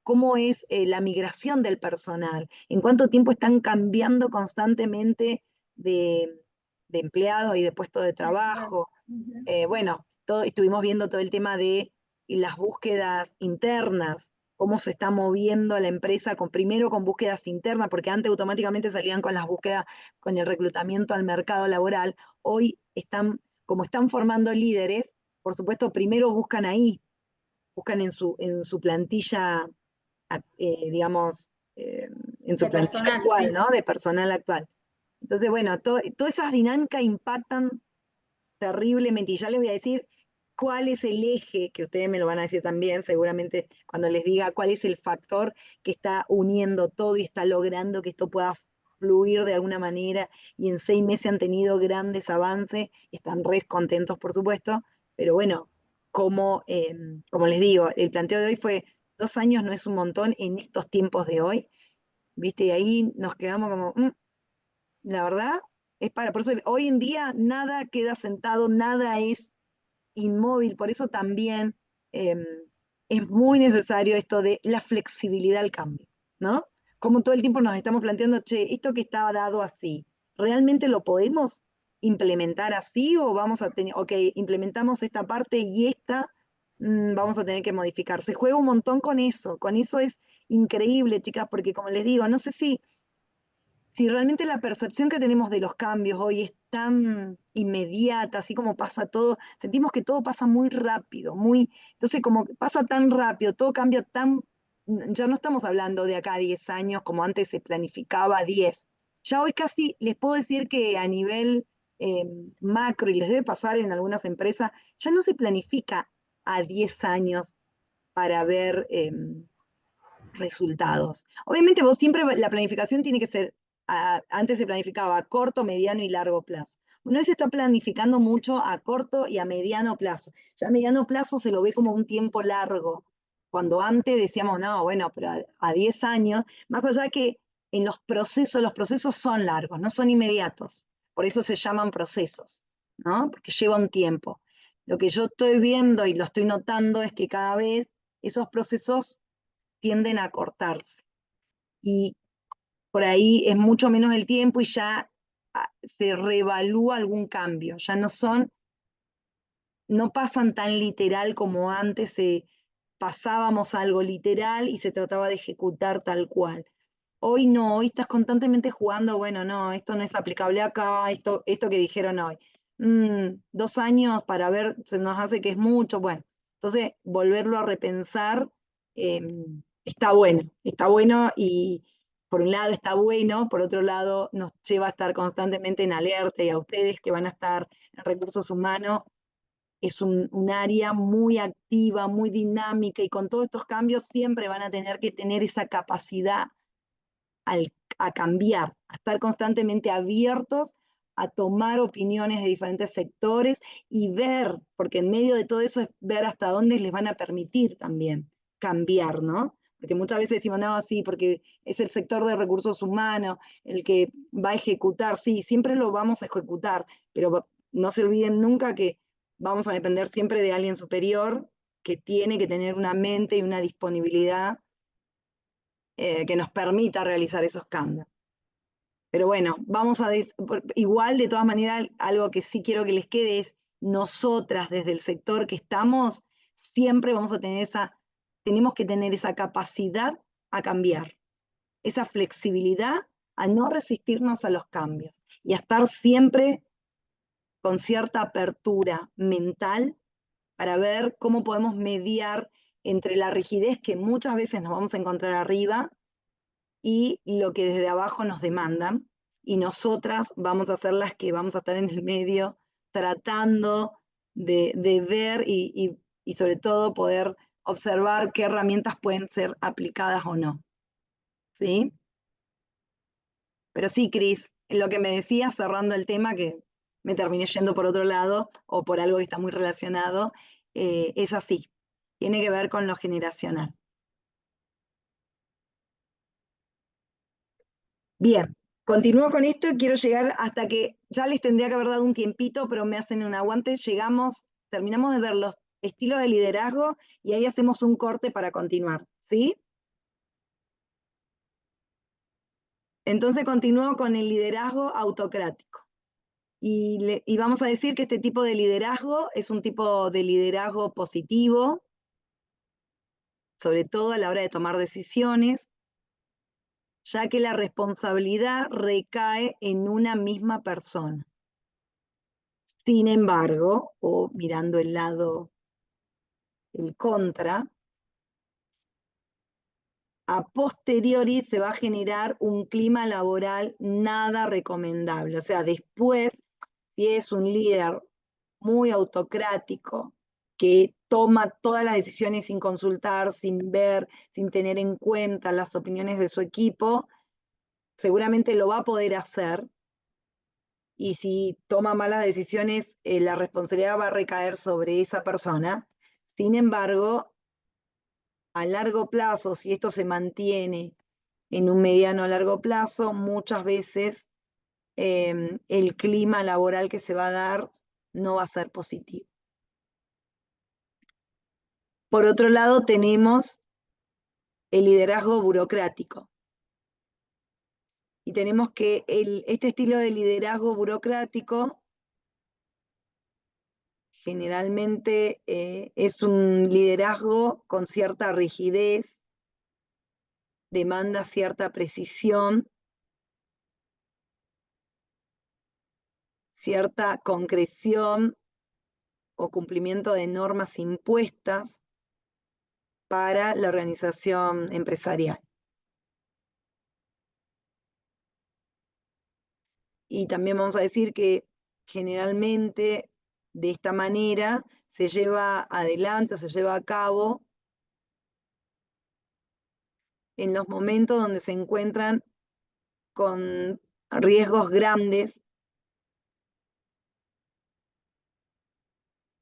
cómo es la migración del personal, en cuánto tiempo están cambiando constantemente de empleados y de puestos de trabajo. Bueno, estuvimos viendo todo el tema de las búsquedas internas, cómo se está moviendo la empresa primero con búsquedas internas, porque antes automáticamente salían con las búsquedas, con el reclutamiento al mercado laboral. Hoy como están formando líderes, por supuesto, primero buscan ahí, buscan en su plantilla, digamos, en su De plantilla personal, actual, sí. ¿no? De personal actual. Entonces, bueno, todas esas dinámicas impactan terriblemente. Y ya les voy a decir cuál es el eje, que ustedes me lo van a decir también, seguramente cuando les diga cuál es el factor que está uniendo todo y está logrando que esto pueda fluir de alguna manera. Y en 6 meses han tenido grandes avances, están re contentos, por supuesto, pero bueno, como les digo, el planteo de hoy fue 2 años no es un montón en estos tiempos de hoy, ¿viste? Y ahí nos quedamos como, la verdad, por eso hoy en día nada queda sentado, nada es inmóvil, por eso también es muy necesario esto de la flexibilidad al cambio, ¿no? Como todo el tiempo nos estamos planteando, che, esto que estaba dado así, ¿realmente lo podemos implementar así o vamos a tener, ok, implementamos esta parte y esta vamos a tener que modificar? Se juega un montón con eso es increíble, chicas, porque como les digo, no sé si realmente la percepción que tenemos de los cambios hoy es tan inmediata, así como pasa todo, sentimos que todo pasa muy rápido, entonces como pasa tan rápido, todo cambia ya no estamos hablando de acá a 10 años como antes se planificaba 10. Ya hoy casi les puedo decir que a nivel eh, macro, y les debe pasar en algunas empresas, ya no se planifica a 10 años para ver resultados. Obviamente vos siempre, la planificación tiene que ser, antes se planificaba a corto, mediano y largo plazo. Uno se está planificando mucho a corto y a mediano plazo. Ya a mediano plazo se lo ve como un tiempo largo, cuando antes decíamos, no, bueno, pero a 10 años, más allá que en los procesos son largos, no son inmediatos. Por eso se llaman procesos, ¿no? Porque lleva un tiempo. Lo que yo estoy viendo y lo estoy notando es que cada vez esos procesos tienden a cortarse. Y por ahí es mucho menos el tiempo y ya se reevalúa algún cambio. Ya no pasan tan literal como antes pasábamos algo literal y se trataba de ejecutar tal cual. Hoy no, hoy estás constantemente jugando, bueno, no, esto no es aplicable acá, esto que dijeron hoy. 2 años para ver, se nos hace que es mucho, bueno, entonces volverlo a repensar está bueno y por un lado está bueno, por otro lado nos lleva a estar constantemente en alerta y a ustedes que van a estar en recursos humanos, es un área muy activa, muy dinámica y con todos estos cambios siempre van a tener que tener esa capacidad a cambiar, a estar constantemente abiertos a tomar opiniones de diferentes sectores y ver, porque en medio de todo eso es ver hasta dónde les van a permitir también cambiar, ¿no? Porque muchas veces decimos, no, sí, porque es el sector de recursos humanos el que va a ejecutar, sí, siempre lo vamos a ejecutar, pero no se olviden nunca que vamos a depender siempre de alguien superior que tiene que tener una mente y una disponibilidad que nos permita realizar esos cambios. Pero bueno, igual de todas maneras, algo que sí quiero que les quede es, nosotras desde el sector que estamos, siempre vamos a tener tenemos que tener esa capacidad a cambiar, esa flexibilidad a no resistirnos a los cambios y a estar siempre con cierta apertura mental para ver cómo podemos mediar entre la rigidez que muchas veces nos vamos a encontrar arriba y lo que desde abajo nos demandan, y nosotras vamos a ser las que vamos a estar en el medio tratando de ver y sobre todo poder observar qué herramientas pueden ser aplicadas o no. ¿Sí? Pero sí, Cris, lo que me decías cerrando el tema, que me terminé yendo por otro lado o por algo que está muy relacionado, es así. Tiene que ver con lo generacional. Bien, continúo con esto y quiero llegar hasta que ya les tendría que haber dado un tiempito, pero me hacen un aguante. Terminamos de ver los estilos de liderazgo y ahí hacemos un corte para continuar, ¿sí? Entonces continúo con el liderazgo autocrático. Y vamos a decir que este tipo de liderazgo es un tipo de liderazgo positivo, sobre todo a la hora de tomar decisiones, ya que la responsabilidad recae en una misma persona. Sin embargo, o mirando el lado, el contra, a posteriori se va a generar un clima laboral nada recomendable. O sea, después, si es un líder muy autocrático, que toma todas las decisiones sin consultar, sin ver, sin tener en cuenta las opiniones de su equipo, seguramente lo va a poder hacer. Y si toma malas decisiones, la responsabilidad va a recaer sobre esa persona. Sin embargo, a largo plazo, si esto se mantiene en un mediano a largo plazo, muchas veces el clima laboral que se va a dar no va a ser positivo. Por otro lado, tenemos el liderazgo burocrático. Y tenemos que este estilo de liderazgo burocrático generalmente es un liderazgo con cierta rigidez, demanda cierta precisión, cierta concreción o cumplimiento de normas impuestas para la organización empresarial. Y también vamos a decir que generalmente de esta manera se lleva adelante o se lleva a cabo en los momentos donde se encuentran con riesgos grandes,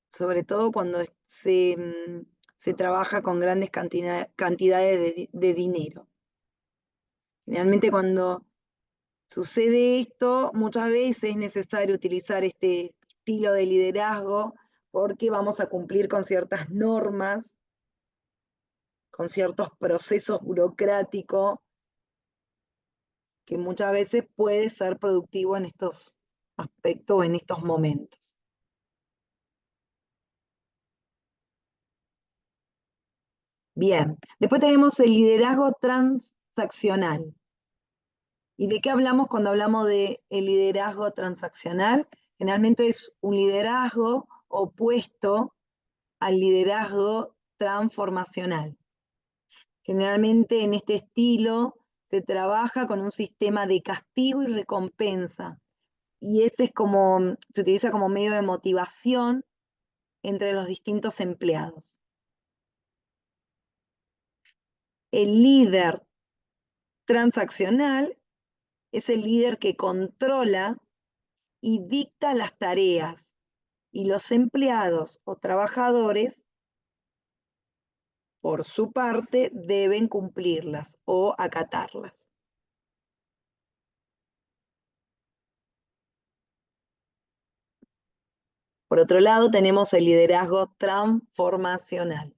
sobre todo cuando se trabaja con grandes cantidades de dinero. Generalmente cuando sucede esto, muchas veces es necesario utilizar este estilo de liderazgo porque vamos a cumplir con ciertas normas, con ciertos procesos burocráticos que muchas veces puede ser productivo en estos aspectos, en estos momentos. Bien, después tenemos el liderazgo transaccional. ¿Y de qué hablamos cuando hablamos de el liderazgo transaccional? Generalmente es un liderazgo opuesto al liderazgo transformacional. Generalmente en este estilo se trabaja con un sistema de castigo y recompensa. Y ese es como, se utiliza como medio de motivación entre los distintos empleados. El líder transaccional es el líder que controla y dicta las tareas, y los empleados o trabajadores, por su parte, deben cumplirlas o acatarlas. Por otro lado, tenemos el liderazgo transformacional.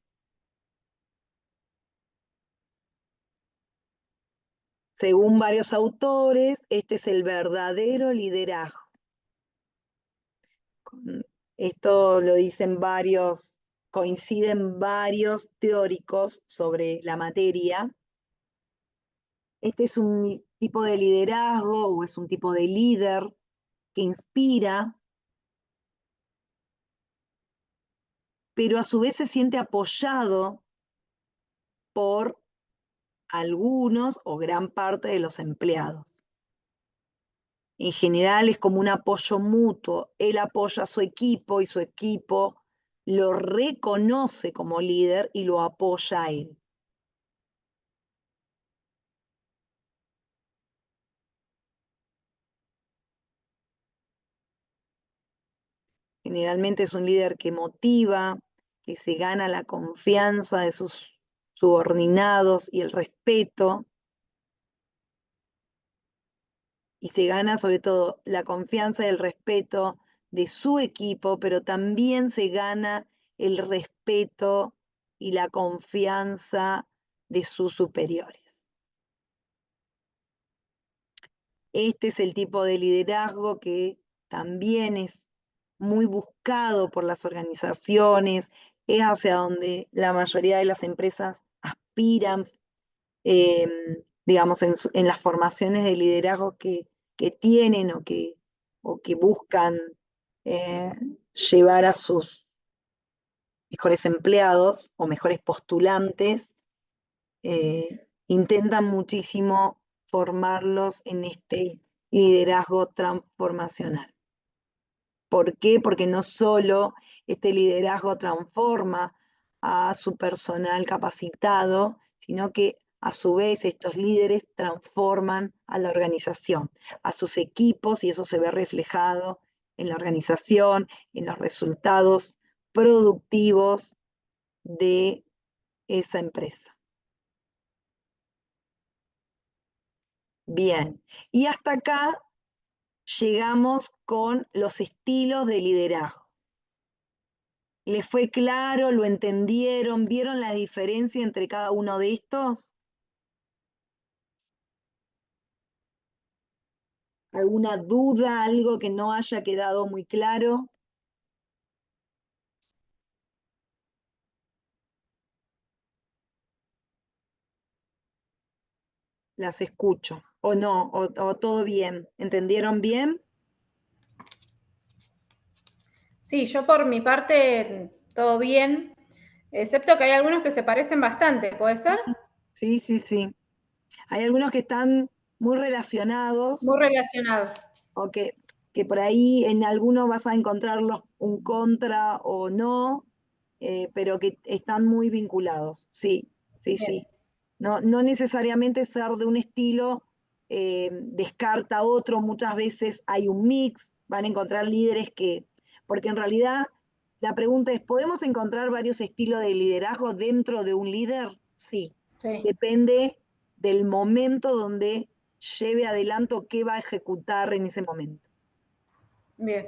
Según varios autores, este es el verdadero liderazgo. Esto lo dicen varios, coinciden varios teóricos sobre la materia. Este es un tipo de liderazgo o es un tipo de líder que inspira, pero a su vez se siente apoyado por algunos o gran parte de los empleados. En general es como un apoyo mutuo. Él apoya a su equipo y su equipo lo reconoce como líder y lo apoya a él. Generalmente es un líder que motiva, que se gana la confianza de sus subordinados y el respeto, y se gana sobre todo la confianza y el respeto de su equipo, pero también se gana el respeto y la confianza de sus superiores. Este es el tipo de liderazgo que también es muy buscado por las organizaciones, es hacia donde la mayoría de las empresas aspiran, digamos, en las formaciones de liderazgo que tienen o que buscan eh, llevar a sus mejores empleados o mejores postulantes, intentan muchísimo formarlos en este liderazgo transformacional. ¿Por qué? Porque no solo este liderazgo transforma a su personal capacitado, sino que a su vez estos líderes transforman a la organización, a sus equipos, y eso se ve reflejado en la organización, en los resultados productivos de esa empresa. Bien, y hasta acá llegamos con los estilos de liderazgo. ¿Les fue claro? ¿Lo entendieron? ¿Vieron la diferencia entre cada uno de estos? ¿Alguna duda? ¿Algo que no haya quedado muy claro? las escucho, o no, o todo bien. ¿Entendieron bien? Sí, yo por mi parte, todo bien, excepto que hay algunos que se parecen bastante, ¿puede ser? Sí, sí, sí. Hay algunos que están muy relacionados, Muy relacionados. o que por ahí en algunos vas a encontrarlos un contra o no, pero que están muy vinculados. Sí, sí, Bien, sí. No, no necesariamente ser de un estilo descarta otro, muchas veces hay un mix, van a encontrar líderes porque en realidad la pregunta es, ¿podemos encontrar varios estilos de liderazgo dentro de un líder? Sí, sí, depende del momento donde lleve adelante o qué va a ejecutar en ese momento. bien,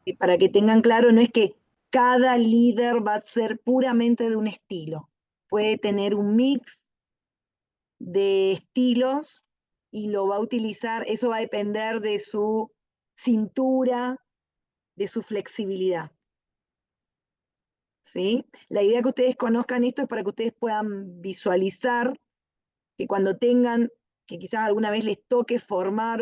Y para que tengan claro, no es que cada líder va a ser puramente de un estilo, puede tener un mix de estilos y lo va a utilizar, eso va a depender de su cintura, de su flexibilidad. ¿Sí? La idea que ustedes conozcan esto es para que ustedes puedan visualizar que cuando tengan, que quizás alguna vez les toque formar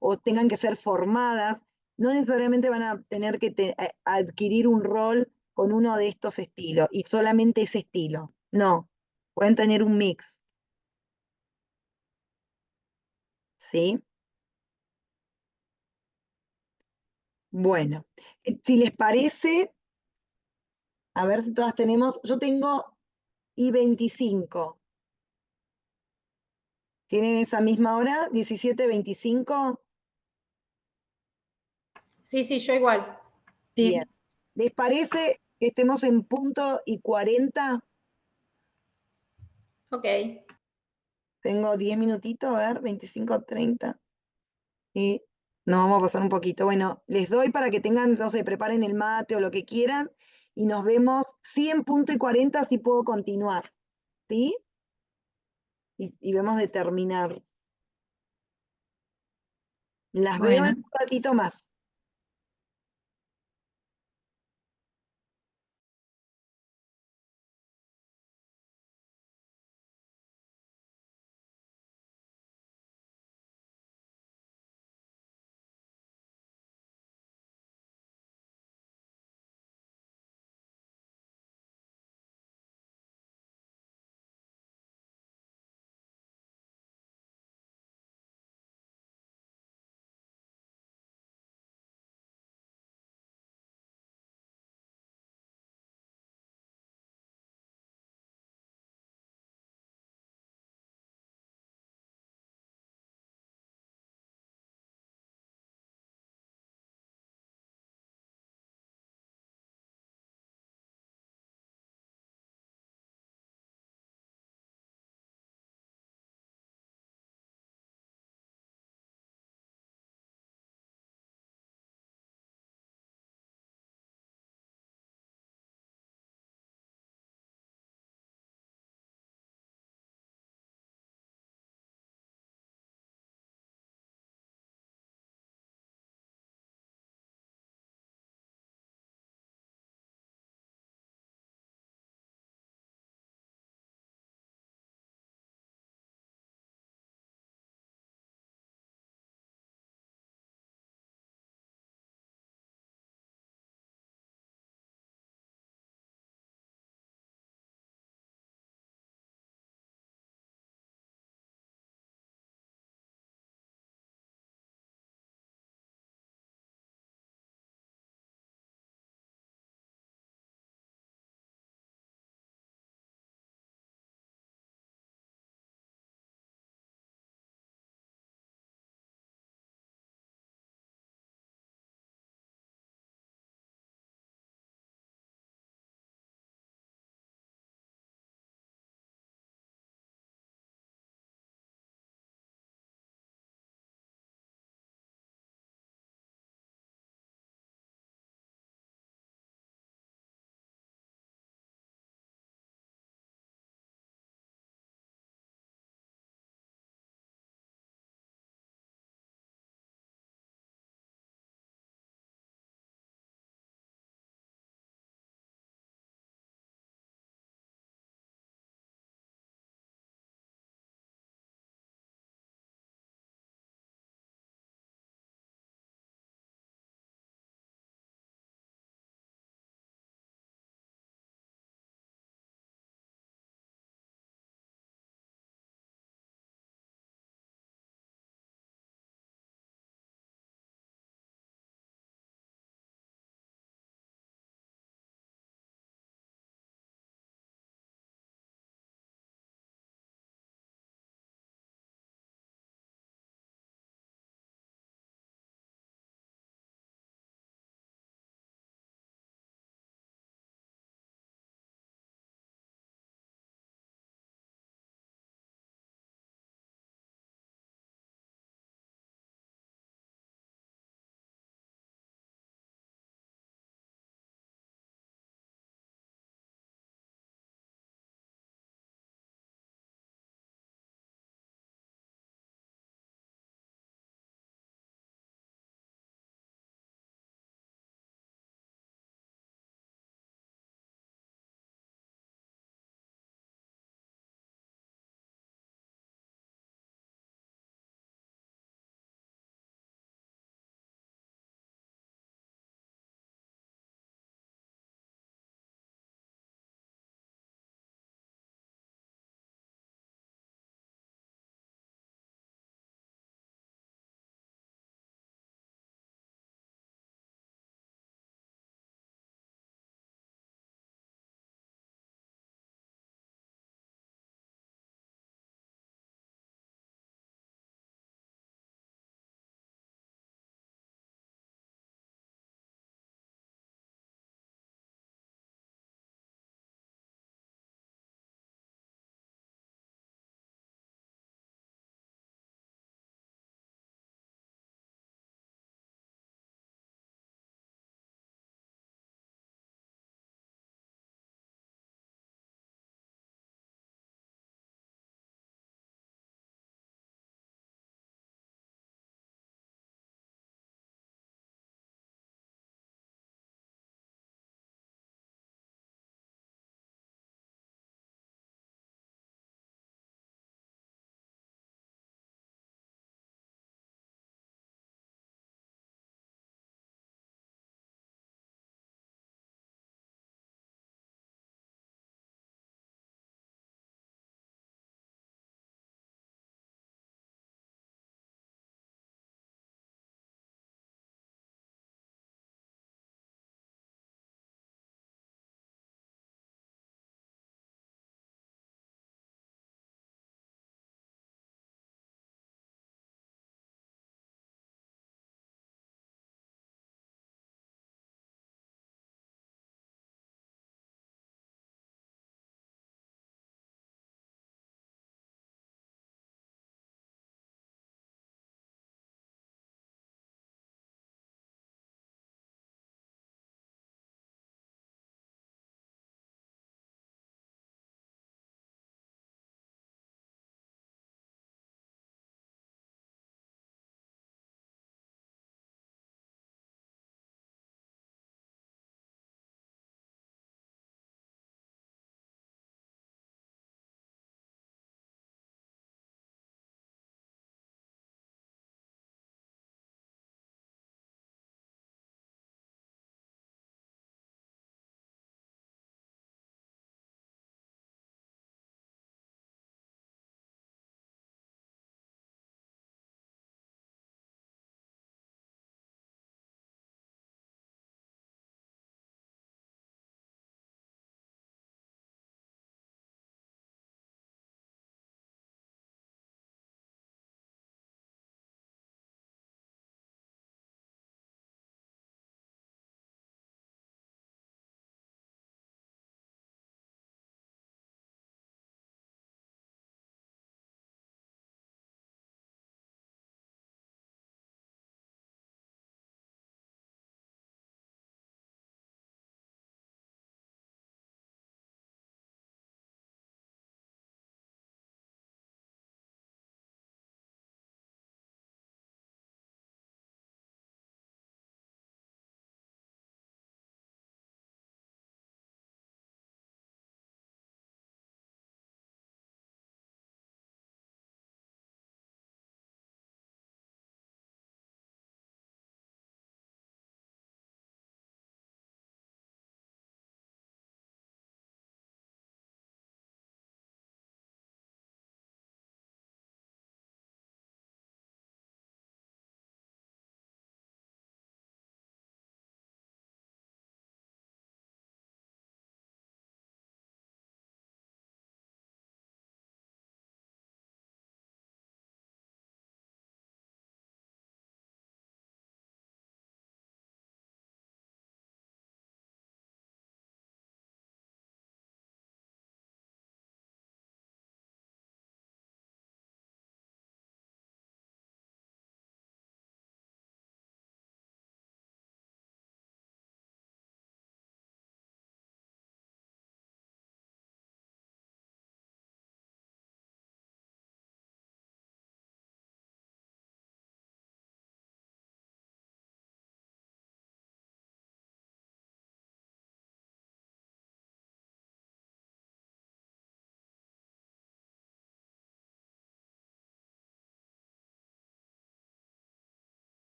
o tengan que ser formadas, no necesariamente van a tener que adquirir un rol con uno de estos estilos y solamente ese estilo. No, pueden tener un mix. ¿Sí? Bueno, si les parece, a ver si todas tenemos, yo tengo I25. ¿Tienen esa misma hora? 17:25. sí, sí, yo igual. Bien. Sí, ¿Les parece que estemos en punto y 40? Ok, Tengo 10 minutitos, a ver, 25, 30. Y nos vamos a pasar un poquito. Bueno, les doy para que tengan, no sé, preparen el mate o lo que quieran. Y nos vemos, sí, en punto y 40, si puedo continuar. ¿Sí? Y vemos de terminar. Las veo en bueno. un ratito más.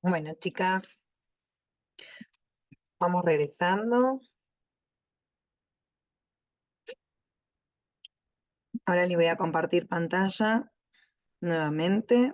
Bueno, chicas, vamos regresando. Ahora les voy a compartir pantalla nuevamente.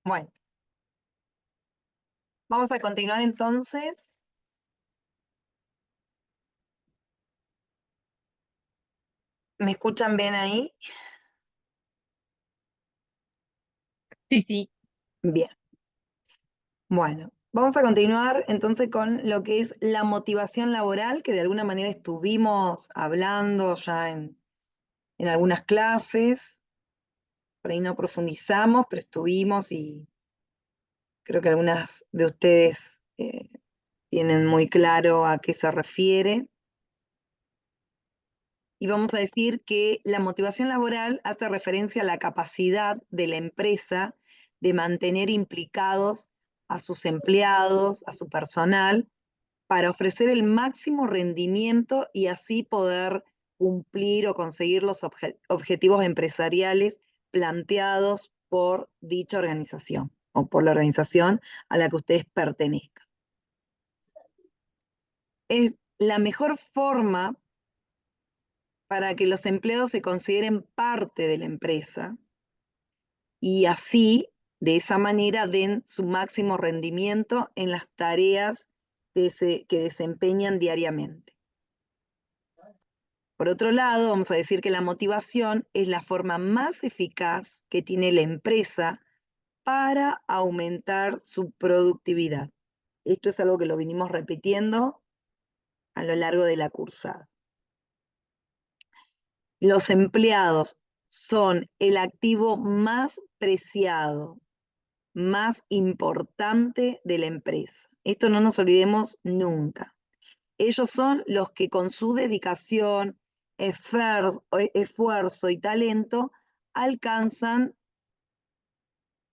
Bueno, vamos a continuar entonces. ¿Me escuchan bien ahí? Sí, sí. Bien. Bueno, vamos a continuar entonces con lo que es la motivación laboral, que de alguna manera estuvimos hablando ya en algunas clases. Por ahí no profundizamos, pero estuvimos y creo que algunas de ustedes tienen muy claro a qué se refiere. Y vamos a decir que la motivación laboral hace referencia a la capacidad de la empresa de mantener implicados a sus empleados, a su personal, para ofrecer el máximo rendimiento y así poder cumplir o conseguir los objetivos empresariales planteados por dicha organización o por la organización a la que ustedes pertenezcan. Es la mejor forma para que los empleados se consideren parte de la empresa y así, de esa manera, den su máximo rendimiento en las tareas que desempeñan diariamente. Por otro lado, vamos a decir que la motivación es la forma más eficaz que tiene la empresa para aumentar su productividad. Esto es algo que lo vinimos repitiendo a lo largo de la cursada. Los empleados son el activo más preciado, más importante de la empresa. Esto no nos olvidemos nunca. Ellos son los que con su dedicación, esfuerzo y talento alcanzan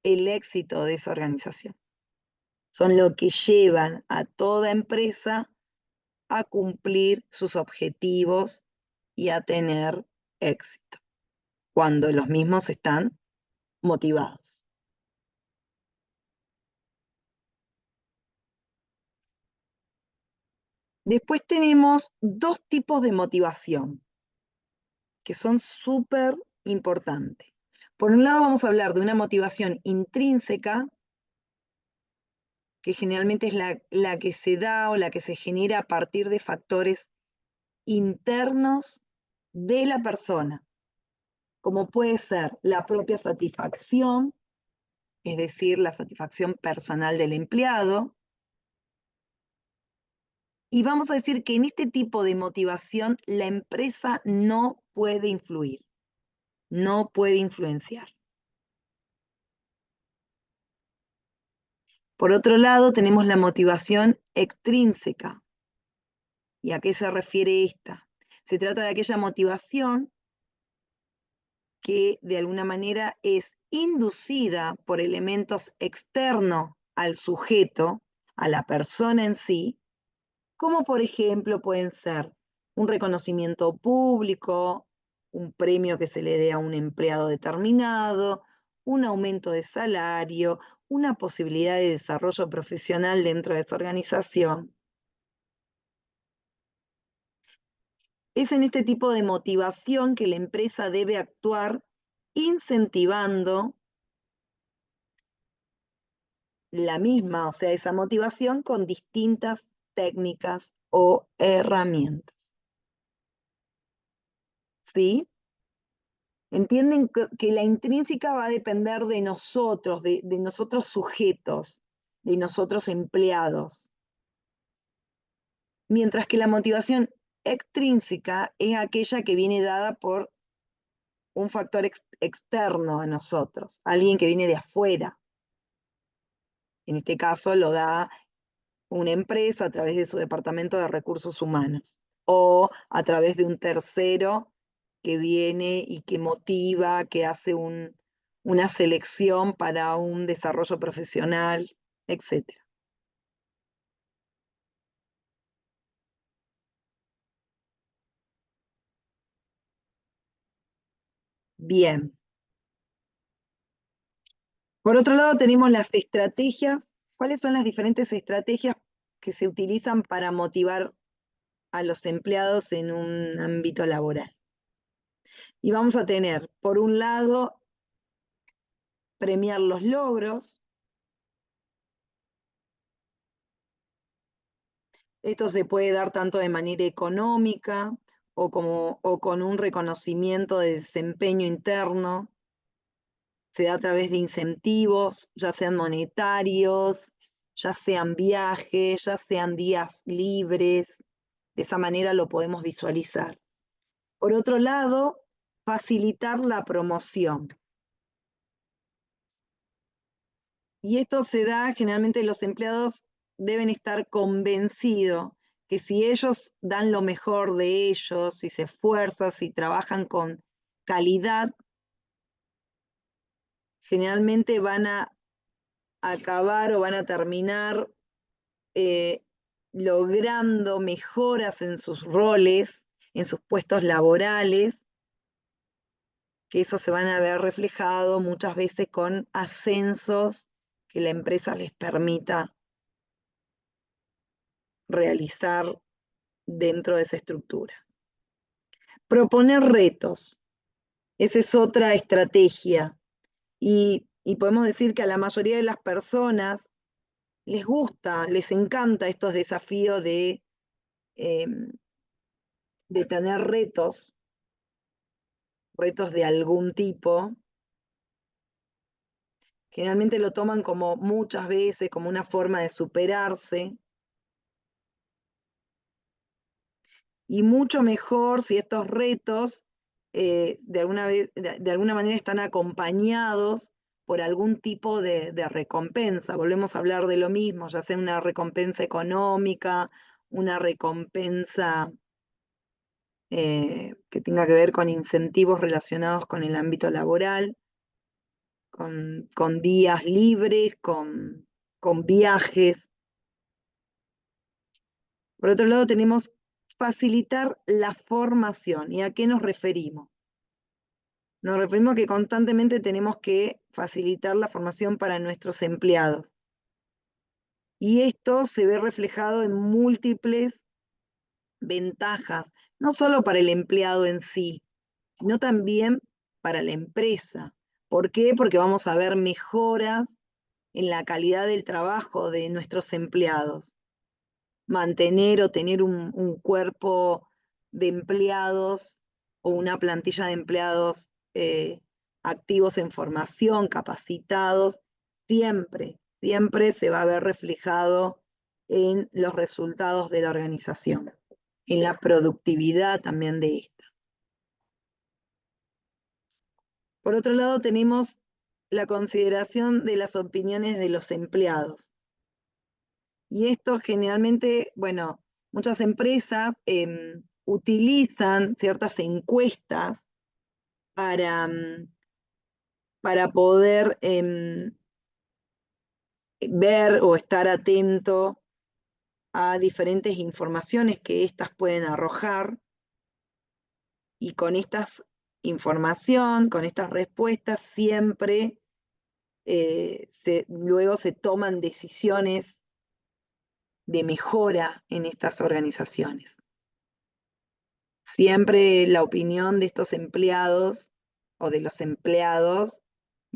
el éxito de esa organización. Son los que llevan a toda empresa a cumplir sus objetivos y a tener éxito, cuando los mismos están motivados. Después tenemos dos tipos de motivación que son súper importantes. Por un lado vamos a hablar de una motivación intrínseca, que generalmente es la que se da o la que se genera a partir de factores internos de la persona, como puede ser la propia satisfacción, es decir, la satisfacción personal del empleado. Y vamos a decir que en este tipo de motivación la empresa no puede influir, no puede influenciar. Por otro lado, tenemos la motivación extrínseca. ¿Y a qué se refiere esta? Se trata de aquella motivación que de alguna manera es inducida por elementos externos al sujeto, a la persona en sí, como por ejemplo pueden ser un reconocimiento público, un premio que se le dé a un empleado determinado, un aumento de salario, una posibilidad de desarrollo profesional dentro de esa organización. Es en este tipo de motivación que la empresa debe actuar incentivando la misma, o sea, esa motivación con distintas técnicas o herramientas. ¿Sí? Entienden que la intrínseca va a depender de nosotros, de nosotros sujetos, de nosotros empleados. Mientras que la motivación extrínseca es aquella que viene dada por un factor externo a nosotros, alguien que viene de afuera. En este caso lo da una empresa a través de su departamento de recursos humanos o a través de un tercero que viene y que motiva, que hace una selección para un desarrollo profesional, etc. Bien. Por otro lado tenemos las estrategias. ¿Cuáles son las diferentes estrategias que se utilizan para motivar a los empleados en un ámbito laboral? Y vamos a tener, por un lado, premiar los logros. Esto se puede dar tanto de manera económica o con un reconocimiento de desempeño interno. Se da a través de incentivos, ya sean monetarios, ya sean viajes, ya sean días libres. De esa manera lo podemos visualizar. Por otro lado, facilitar la promoción. Y esto se da, generalmente los empleados deben estar convencidos que si ellos dan lo mejor de ellos, si se esfuerzan, si trabajan con calidad, generalmente van a acabar o van a terminar logrando mejoras en sus roles, en sus puestos laborales, que eso se van a ver reflejado muchas veces con ascensos que la empresa les permita realizar dentro de esa estructura. Proponer retos, esa es otra estrategia. Y podemos decir que a la mayoría de las personas les gusta, les encanta estos desafíos de tener retos de algún tipo. Generalmente lo toman como muchas veces como una forma de superarse. Y mucho mejor si estos retos de alguna manera están acompañados por algún tipo de recompensa. Volvemos a hablar de lo mismo, ya sea una recompensa económica, una recompensa que tenga que ver con incentivos relacionados con el ámbito laboral, con días libres, con viajes. Por otro lado, tenemos facilitar la formación. ¿Y a qué nos referimos? Nos referimos a que constantemente tenemos que facilitar la formación para nuestros empleados. Y esto se ve reflejado en múltiples ventajas, no solo para el empleado en sí, sino también para la empresa. ¿Por qué? Porque vamos a ver mejoras en la calidad del trabajo de nuestros empleados. Mantener o tener un cuerpo de empleados o una plantilla de empleados activos en formación, capacitados, siempre se va a ver reflejado en los resultados de la organización, en la productividad también de esta. Por otro lado, tenemos la consideración de las opiniones de los empleados. Y esto generalmente, bueno, muchas empresas utilizan ciertas encuestas para poder ver o estar atento a diferentes informaciones que éstas pueden arrojar. Y con esta información, con estas respuestas, siempre luego se toman decisiones de mejora en estas organizaciones. Siempre la opinión de estos empleados o de los empleados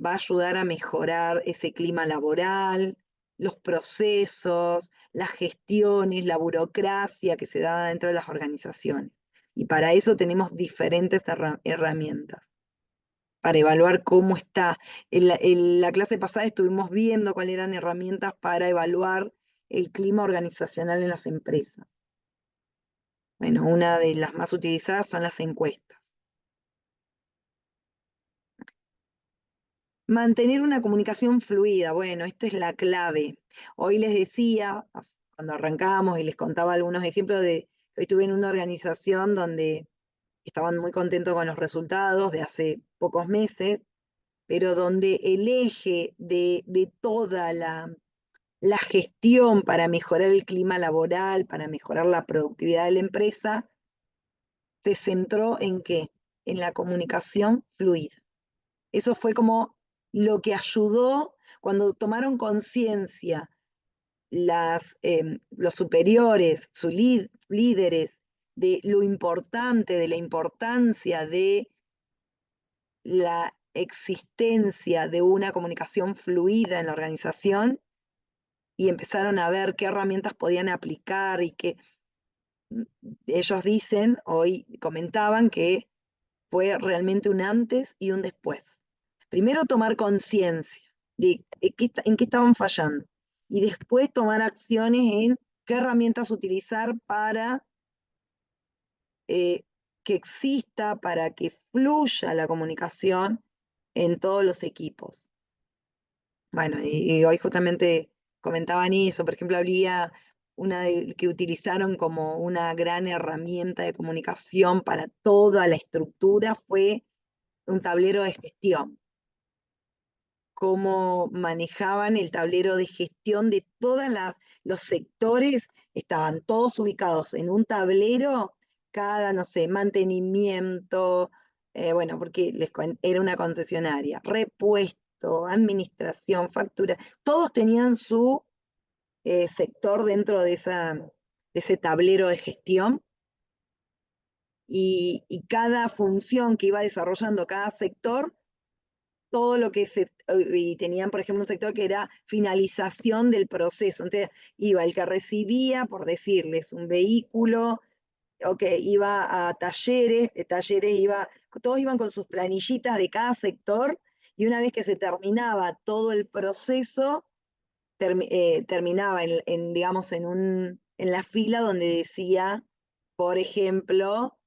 va a ayudar a mejorar ese clima laboral, los procesos, las gestiones, la burocracia que se da dentro de las organizaciones. Y para eso tenemos diferentes herramientas, para evaluar cómo está. En la clase pasada estuvimos viendo cuáles eran herramientas para evaluar el clima organizacional en las empresas. Bueno, una de las más utilizadas son las encuestas. Mantener una comunicación fluida, bueno, esto es la clave. Hoy les decía, cuando arrancamos y les contaba algunos ejemplos de que hoy estuve en una organización donde estaban muy contentos con los resultados de hace pocos meses, pero donde el eje de toda la gestión para mejorar el clima laboral, para mejorar la productividad de la empresa, se centró en ¿qué? En la comunicación fluida. Eso fue como lo que ayudó cuando tomaron conciencia los superiores, sus líderes, de lo importante, de la importancia de la existencia de una comunicación fluida en la organización, y empezaron a ver qué herramientas podían aplicar y que ellos dicen, hoy comentaban que fue realmente un antes y un después. Primero tomar conciencia de en qué estaban fallando y después tomar acciones en qué herramientas utilizar para que exista, para que fluya la comunicación en todos los equipos. Bueno, y hoy justamente comentaban eso, por ejemplo, habría una que utilizaron como una gran herramienta de comunicación para toda la estructura, fue un tablero de gestión. Cómo manejaban el tablero de gestión de todos los sectores, estaban todos ubicados en un tablero, cada, no sé, mantenimiento, bueno, porque era una concesionaria, repuesto, administración, factura, todos tenían su sector dentro de ese tablero de gestión, y cada función que iba desarrollando cada sector, todo lo que y tenían, por ejemplo, un sector que era finalización del proceso. Entonces, iba el que recibía, por decirles, un vehículo, o que iba a talleres, de talleres todos iban con sus planillitas de cada sector, y una vez que se terminaba todo el proceso, terminaba digamos, en la fila donde decía, por ejemplo,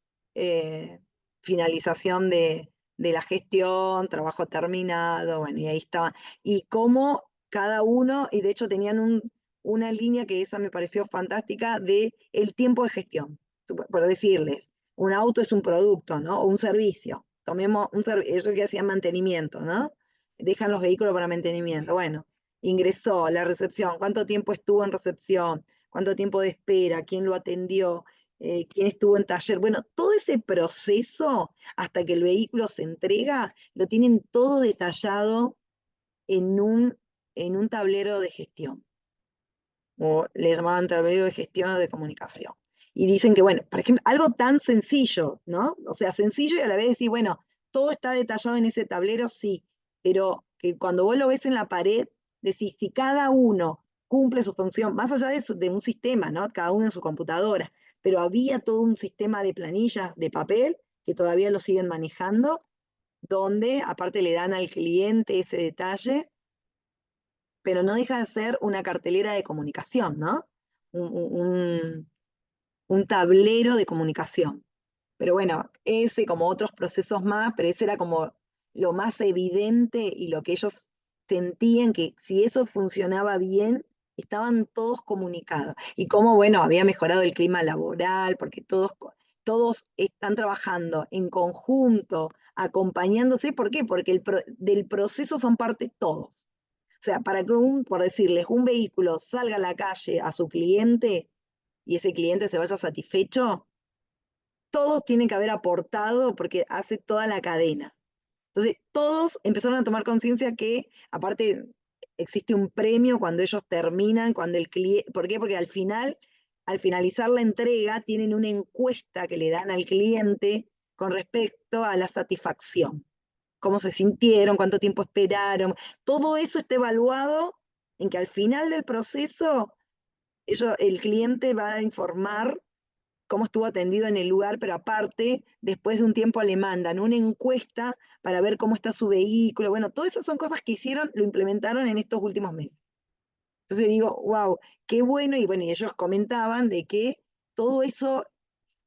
finalización de la gestión, trabajo terminado, bueno, y ahí estaba. Y cómo cada uno, y de hecho tenían una línea que esa me pareció fantástica, de el tiempo de gestión. Por decirles, un auto es un producto, ¿no? O un servicio. Tomemos ellos que hacían mantenimiento, ¿no? Dejan los vehículos para mantenimiento. Bueno, ingresó a la recepción, cuánto tiempo estuvo en recepción, cuánto tiempo de espera, quién lo atendió, quién estuvo en taller. Bueno, todo ese proceso hasta que el vehículo se entrega, lo tienen todo detallado en un tablero de gestión, o le llamaban tablero de gestión o de comunicación. Y dicen que, bueno, por ejemplo, algo tan sencillo, ¿no? O sea, sencillo y a la vez decir, bueno, todo está detallado en ese tablero, sí, pero que cuando vos lo ves en la pared, decís, si cada uno cumple su función, más allá de un sistema, ¿no? Cada uno en su computadora, pero había todo un sistema de planillas de papel que todavía lo siguen manejando, donde aparte le dan al cliente ese detalle, pero no deja de ser una cartelera de comunicación, ¿no? Un tablero de comunicación. Pero bueno, ese como otros procesos más, pero ese era como lo más evidente y lo que ellos sentían que si eso funcionaba bien, estaban todos comunicados. Y cómo, bueno, había mejorado el clima laboral, porque todos están trabajando en conjunto, acompañándose. ¿Por qué? Porque del proceso son parte todos. O sea, para que por decirles, un vehículo salga a la calle a su cliente y ese cliente se vaya satisfecho, todos tienen que haber aportado porque hace toda la cadena. Entonces, todos empezaron a tomar conciencia que, aparte, existe un premio cuando ellos terminan, cuando el cliente, ¿por qué? Porque al finalizar la entrega, tienen una encuesta que le dan al cliente con respecto a la satisfacción. cómo se sintieron, cuánto tiempo esperaron. Todo eso está evaluado en que al final del proceso el cliente va a informar cómo estuvo atendido en el lugar, pero aparte, después de un tiempo le mandan una encuesta para ver cómo está su vehículo. Bueno, todo eso son cosas que hicieron, lo implementaron en estos últimos meses. Entonces digo, wow, qué bueno, y bueno, y ellos comentaban de que todo eso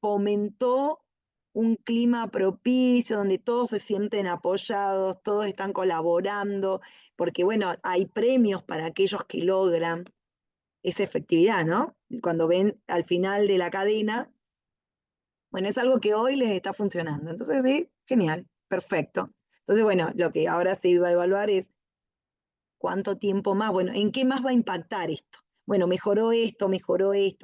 fomentó un clima propicio donde todos se sienten apoyados, todos están colaborando, porque bueno, hay premios para aquellos que logran esa efectividad, ¿no? Cuando ven al final de la cadena, bueno, es algo que hoy les está funcionando. Entonces, sí, genial, perfecto. Entonces, bueno, lo que ahora se iba a evaluar es cuánto tiempo más, bueno, ¿en qué más va a impactar esto? Bueno, mejoró esto,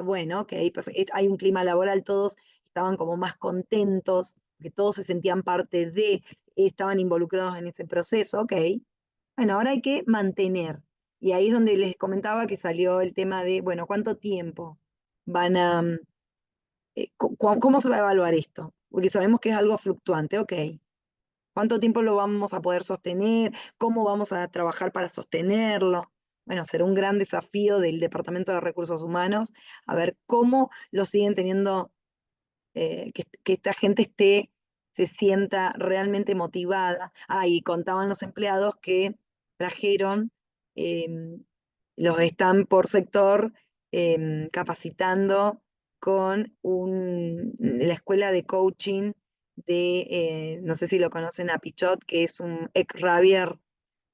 bueno, ok, perfecto. Hay un clima laboral, todos estaban como más contentos, que todos se sentían parte de, estaban involucrados en ese proceso, ok. Bueno, ahora hay que mantener. Y ahí es donde les comentaba que salió el tema de, bueno, ¿cuánto tiempo van a, cómo se va a evaluar esto? Porque sabemos que es algo fluctuante, ok. ¿Cuánto tiempo lo vamos a poder sostener? ¿Cómo vamos a trabajar para sostenerlo? Bueno, será un gran desafío del Departamento de Recursos Humanos, a ver cómo lo siguen teniendo, que esta gente se sienta realmente motivada. Ah, y contaban los empleados que trajeron, los están por sector capacitando con la escuela de coaching no sé si lo conocen a Pichot, que es un ex Ravier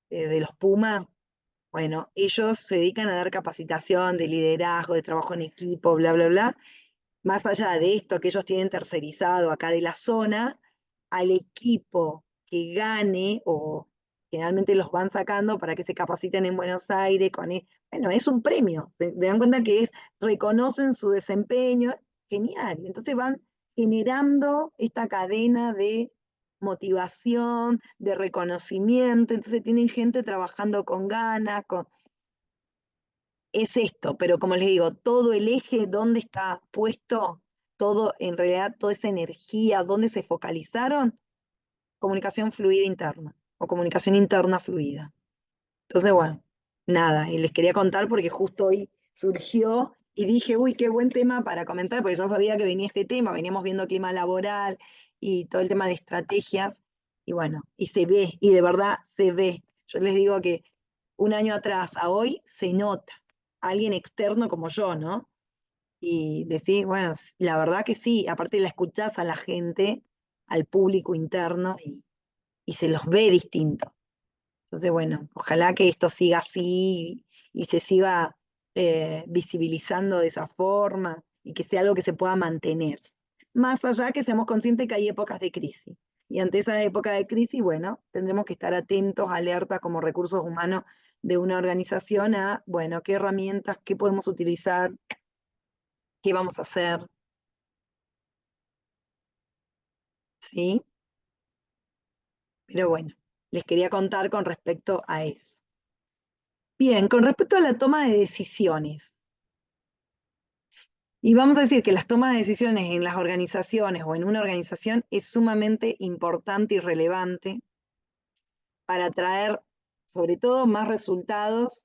de los Puma. Bueno, ellos se dedican a dar capacitación de liderazgo, de trabajo en equipo, bla, bla, bla. Más allá de esto que ellos tienen tercerizado acá de la zona, al equipo que gane, o generalmente los van sacando para que se capaciten en Buenos Aires, bueno, es un premio, se dan cuenta que reconocen su desempeño, genial, entonces van generando esta cadena de motivación, de reconocimiento, entonces tienen gente trabajando con ganas, es esto, pero como les digo, todo el eje, ¿dónde está puesto? Todo, en realidad, toda esa energía, ¿dónde se focalizaron? Comunicación fluida interna, o comunicación interna fluida. Entonces, bueno, nada, y les quería contar porque justo hoy surgió y dije, uy, qué buen tema para comentar, porque yo sabía que venía este tema, veníamos viendo clima laboral y todo el tema de estrategias, y bueno, y se ve, y de verdad se ve. Yo les digo que un año atrás a hoy se nota, alguien externo como yo, ¿no? Y decís, bueno, la verdad que sí, aparte la escuchás a la gente, al público interno, y se los ve distinto. Entonces, bueno, ojalá que esto siga así y se siga visibilizando de esa forma y que sea algo que se pueda mantener. Más allá que seamos conscientes que hay épocas de crisis. Y ante esa época de crisis, bueno, tendremos que estar atentos, alertas como recursos humanos de una organización a, bueno, qué herramientas, qué podemos utilizar, qué vamos a hacer, ¿sí? Pero bueno, les quería contar con respecto a eso. Bien, con respecto a la toma de decisiones. Y vamos a decir que las tomas de decisiones en las organizaciones o en una organización es sumamente importante y relevante para traer, sobre todo, más resultados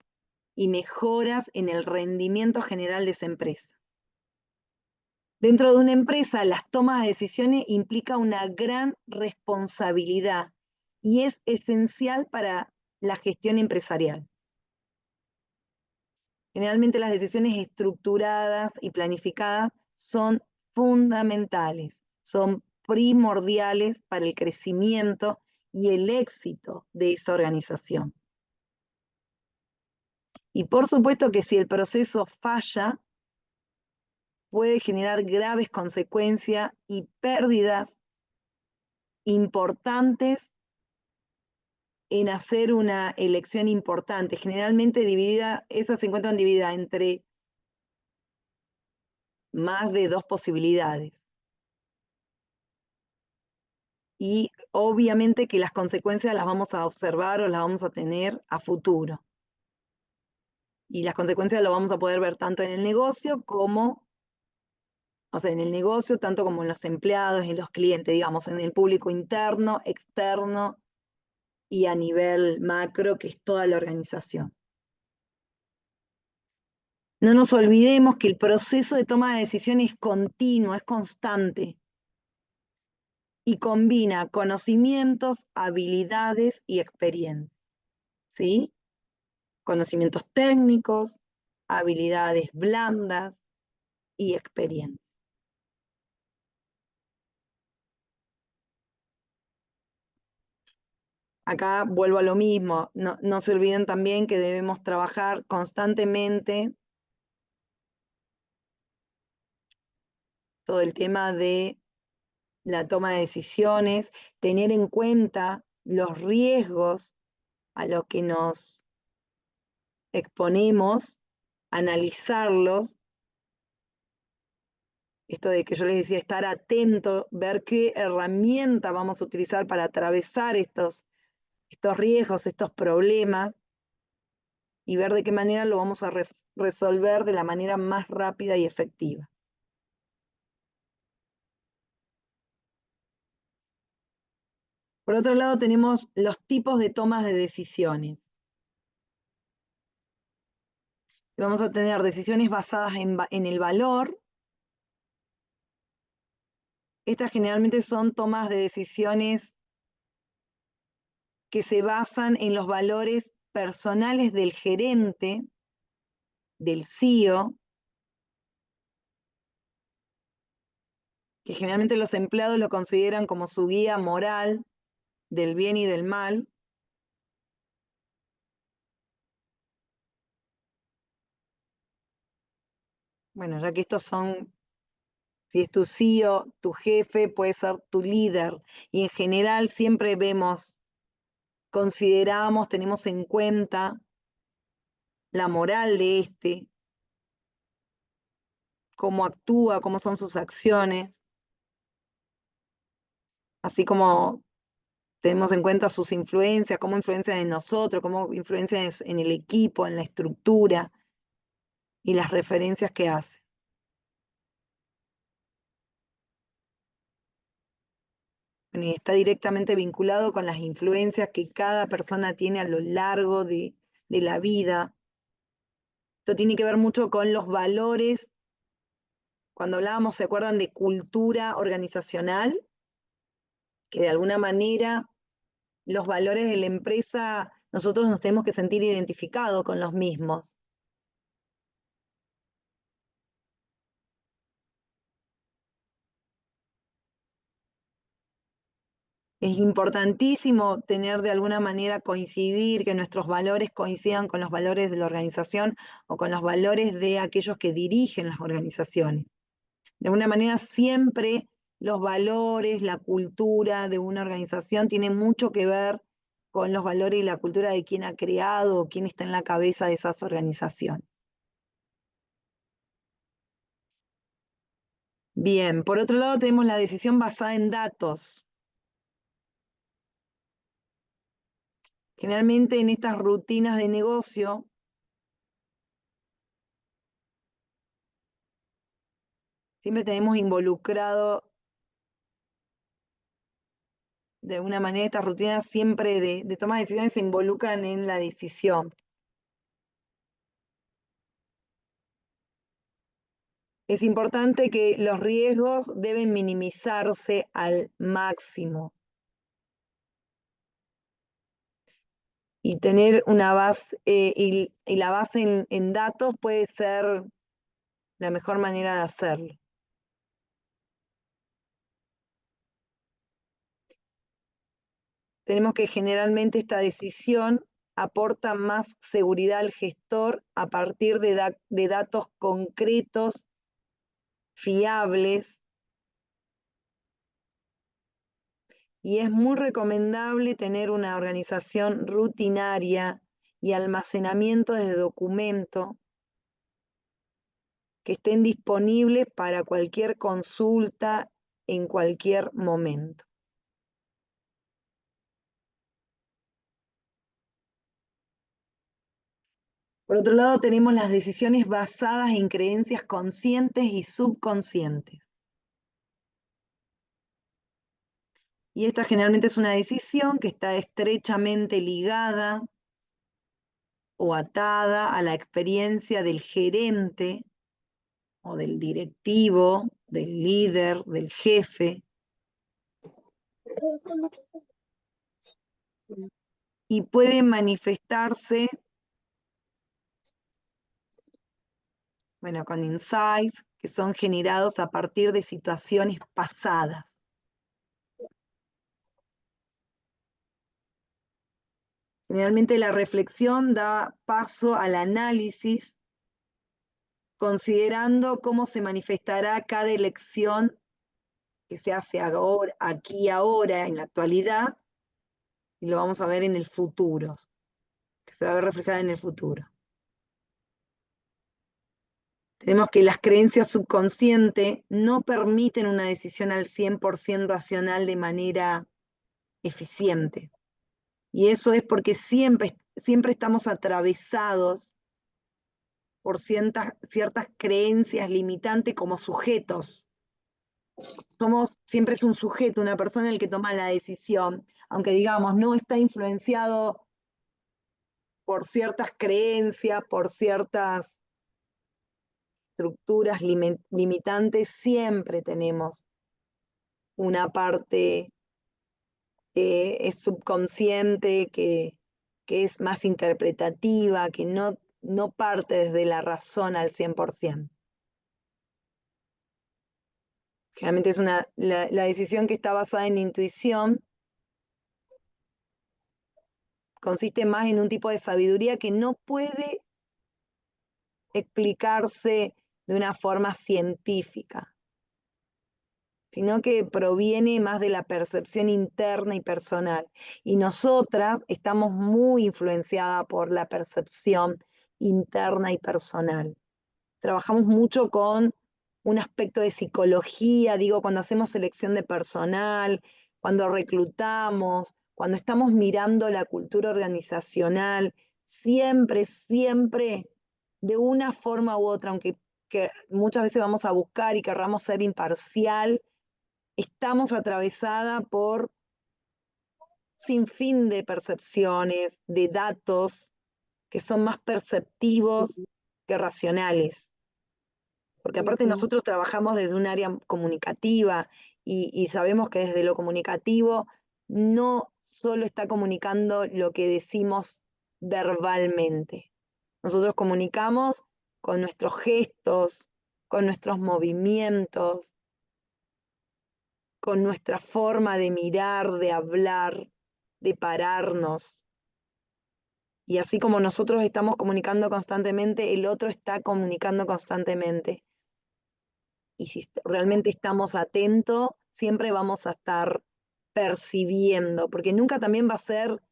y mejoras en el rendimiento general de esa empresa. Dentro de una empresa, las tomas de decisiones implica una gran responsabilidad y es esencial para la gestión empresarial. Generalmente las decisiones estructuradas y planificadas son fundamentales, son primordiales para el crecimiento y el éxito de esa organización. Y por supuesto que si el proceso falla, puede generar graves consecuencias y pérdidas importantes en hacer una elección importante. Generalmente estas se encuentran divididas entre más de 2 posibilidades. Y obviamente que las consecuencias las vamos a observar o las vamos a tener a futuro. Y las consecuencias lo vamos a poder ver tanto en el negocio como, o sea, en el negocio, tanto como en los empleados, en los clientes, digamos, en el público interno, externo, y a nivel macro, que es toda la organización. No nos olvidemos que el proceso de toma de decisiones es continuo, es constante y combina conocimientos, habilidades y experiencia, ¿sí? Conocimientos técnicos, habilidades blandas y experiencia. Acá vuelvo a lo mismo, no se olviden también que debemos trabajar constantemente todo el tema de la toma de decisiones, tener en cuenta los riesgos a los que nos exponemos, analizarlos, esto de que yo les decía, estar atento, ver qué herramienta vamos a utilizar para atravesar estos riesgos, estos problemas, y ver de qué manera lo vamos a resolver de la manera más rápida y efectiva. Por otro lado, tenemos los tipos de tomas de decisiones. Y vamos a tener decisiones basadas en el valor. Estas generalmente son tomas de decisiones que se basan en los valores personales del gerente, del CEO, que generalmente los empleados lo consideran como su guía moral del bien y del mal. Bueno, ya que estos son, si es tu CEO, tu jefe, puede ser tu líder, y en general siempre vemos, consideramos, tenemos en cuenta la moral de este, cómo actúa, cómo son sus acciones, así como tenemos en cuenta sus influencias, cómo influencian en nosotros, cómo influencian en el equipo, en la estructura y las referencias que hace. Bueno, y está directamente vinculado con las influencias que cada persona tiene a lo largo de la vida. Esto tiene que ver mucho con los valores. Cuando hablábamos, ¿se acuerdan de cultura organizacional? Que de alguna manera los valores de la empresa, nosotros nos tenemos que sentir identificados con los mismos. Es importantísimo tener de alguna manera coincidir, que nuestros valores coincidan con los valores de la organización o con los valores de aquellos que dirigen las organizaciones. De alguna manera siempre los valores, la cultura de una organización tiene mucho que ver con los valores y la cultura de quien ha creado o quién está en la cabeza de esas organizaciones. Bien, por otro lado tenemos la decisión basada en datos. Generalmente en estas rutinas de negocio, siempre tenemos involucrado de alguna manera estas rutinas siempre de toma de decisiones se involucran en la decisión. Es importante que los riesgos deben minimizarse al máximo. Y tener una base, y la base en datos puede ser la mejor manera de hacerlo. Tenemos que generalmente esta decisión aporta más seguridad al gestor a partir de datos concretos, fiables, y es muy recomendable tener una organización rutinaria y almacenamiento de documentos que estén disponibles para cualquier consulta en cualquier momento. Por otro lado, tenemos las decisiones basadas en creencias conscientes y subconscientes. Y esta generalmente es una decisión que está estrechamente ligada o atada a la experiencia del gerente o del directivo, del líder, del jefe, y puede manifestarse, bueno, con insights que son generados a partir de situaciones pasadas. Generalmente la reflexión da paso al análisis, considerando cómo se manifestará cada elección que se hace ahora, aquí ahora, en la actualidad, y lo vamos a ver en el futuro, que se va a ver reflejada en el futuro. Tenemos que las creencias subconscientes no permiten una decisión al 100% racional de manera eficiente. Y eso es porque siempre estamos atravesados por ciertas creencias limitantes como sujetos. Siempre es un sujeto, una persona el que toma la decisión, aunque digamos no está influenciado por ciertas creencias, por ciertas estructuras limitantes, siempre tenemos una parte que es subconsciente, que es más interpretativa, que no parte desde la razón al 100%. Generalmente es la decisión que está basada en intuición, consiste más en un tipo de sabiduría que no puede explicarse de una forma científica, sino que proviene más de la percepción interna y personal. Y nosotras estamos muy influenciadas por la percepción interna y personal. Trabajamos mucho con un aspecto de psicología, digo, cuando hacemos selección de personal, cuando reclutamos, cuando estamos mirando la cultura organizacional, siempre, de una forma u otra, aunque que muchas veces vamos a buscar y querramos ser imparcial, estamos atravesadas por sin fin de percepciones, de datos que son más perceptivos que racionales. Porque aparte nosotros trabajamos desde un área comunicativa y sabemos que desde lo comunicativo no solo está comunicando lo que decimos verbalmente. Nosotros comunicamos con nuestros gestos, con nuestros movimientos, con nuestra forma de mirar, de hablar, de pararnos. Y así como nosotros estamos comunicando constantemente, el otro está comunicando constantemente. Y si realmente estamos atentos, siempre vamos a estar percibiendo, porque nunca también va a ser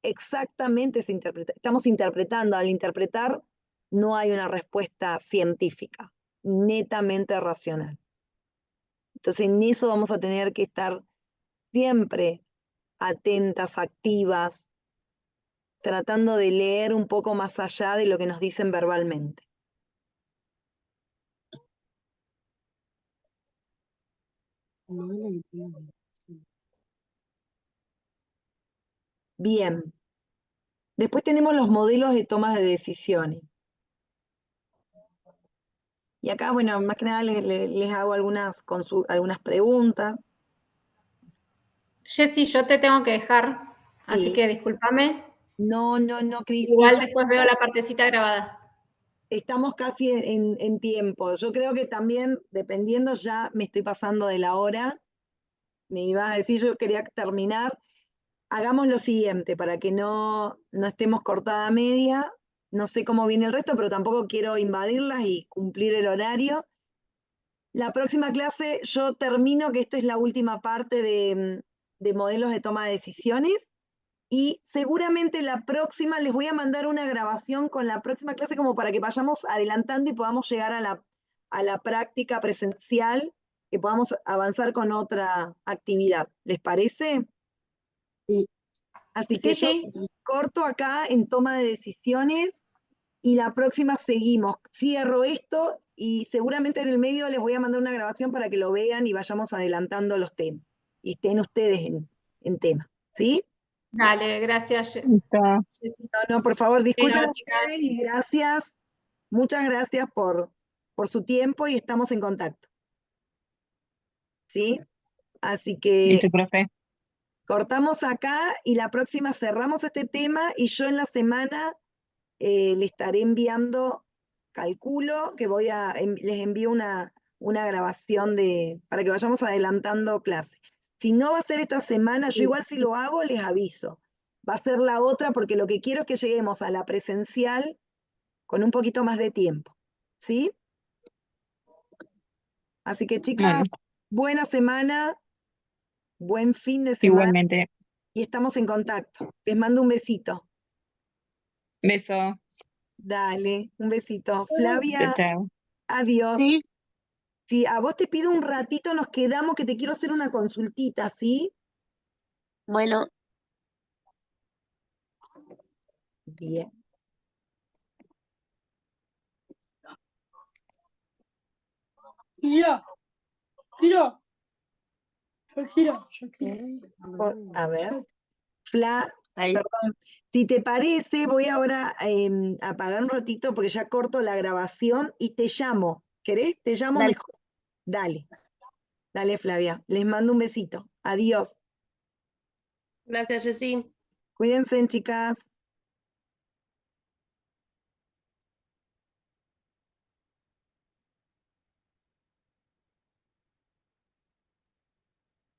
exactamente se interpreta. Estamos interpretando, al interpretar no hay una respuesta científica, netamente racional. Entonces en eso vamos a tener que estar siempre atentas, activas, tratando de leer un poco más allá de lo que nos dicen verbalmente. Bien. Después tenemos los modelos de toma de decisiones. Y acá, bueno, más que nada les hago algunas preguntas. Jessy, yo te tengo que dejar, así Sí. que discúlpame. No, Cris. Igual después veo la partecita grabada. Estamos casi en tiempo. Yo creo que también, dependiendo, ya me estoy pasando de la hora. Me ibas a decir, yo quería terminar. Hagamos lo siguiente, para que no estemos cortada a media. No sé cómo viene el resto, pero tampoco quiero invadirlas y cumplir el horario. La próxima clase yo termino, que esta es la última parte de modelos de toma de decisiones, y seguramente la próxima les voy a mandar una grabación con la próxima clase como para que vayamos adelantando y podamos llegar a la práctica presencial, que podamos avanzar con otra actividad. ¿Les parece? Sí. Así que Sí. yo corto acá en toma de decisiones y la próxima seguimos. Cierro esto y seguramente en el medio les voy a mandar una grabación para que lo vean y vayamos adelantando los temas. y estén ustedes en tema, ¿sí? Dale, gracias, Listo. Jessy. No, por favor, disculpen Bueno, ustedes chicas. y gracias, muchas gracias por su tiempo y estamos en contacto, ¿sí? Así que Listo, profe. cortamos acá y la próxima cerramos este tema y yo en la semana le estaré enviando, calculo que les envío una grabación para que vayamos adelantando clases. Si no va a ser esta semana, yo igual si lo hago les aviso. Va a ser la otra porque lo que quiero es que lleguemos a la presencial con un poquito más de tiempo, ¿sí? Así que chicas, Bueno, buena semana, buen fin de semana igualmente. y estamos en contacto. Les mando un besito. Beso. Dale, un besito. Chao, Flavia, chao. adiós. Sí, Sí, a vos te pido un ratito, nos quedamos que te quiero hacer una consultita, ¿sí? bueno, Bien. gira, gira, gira. A ver, Fla, Ahí, perdón. Si te parece, voy ahora a apagar un ratito porque ya corto la grabación y te llamo. ¿Querés? Te llamo dale. mejor. Dale, dale, Flavia. Les mando un besito. Adiós. Gracias, Jessy. Cuídense, chicas.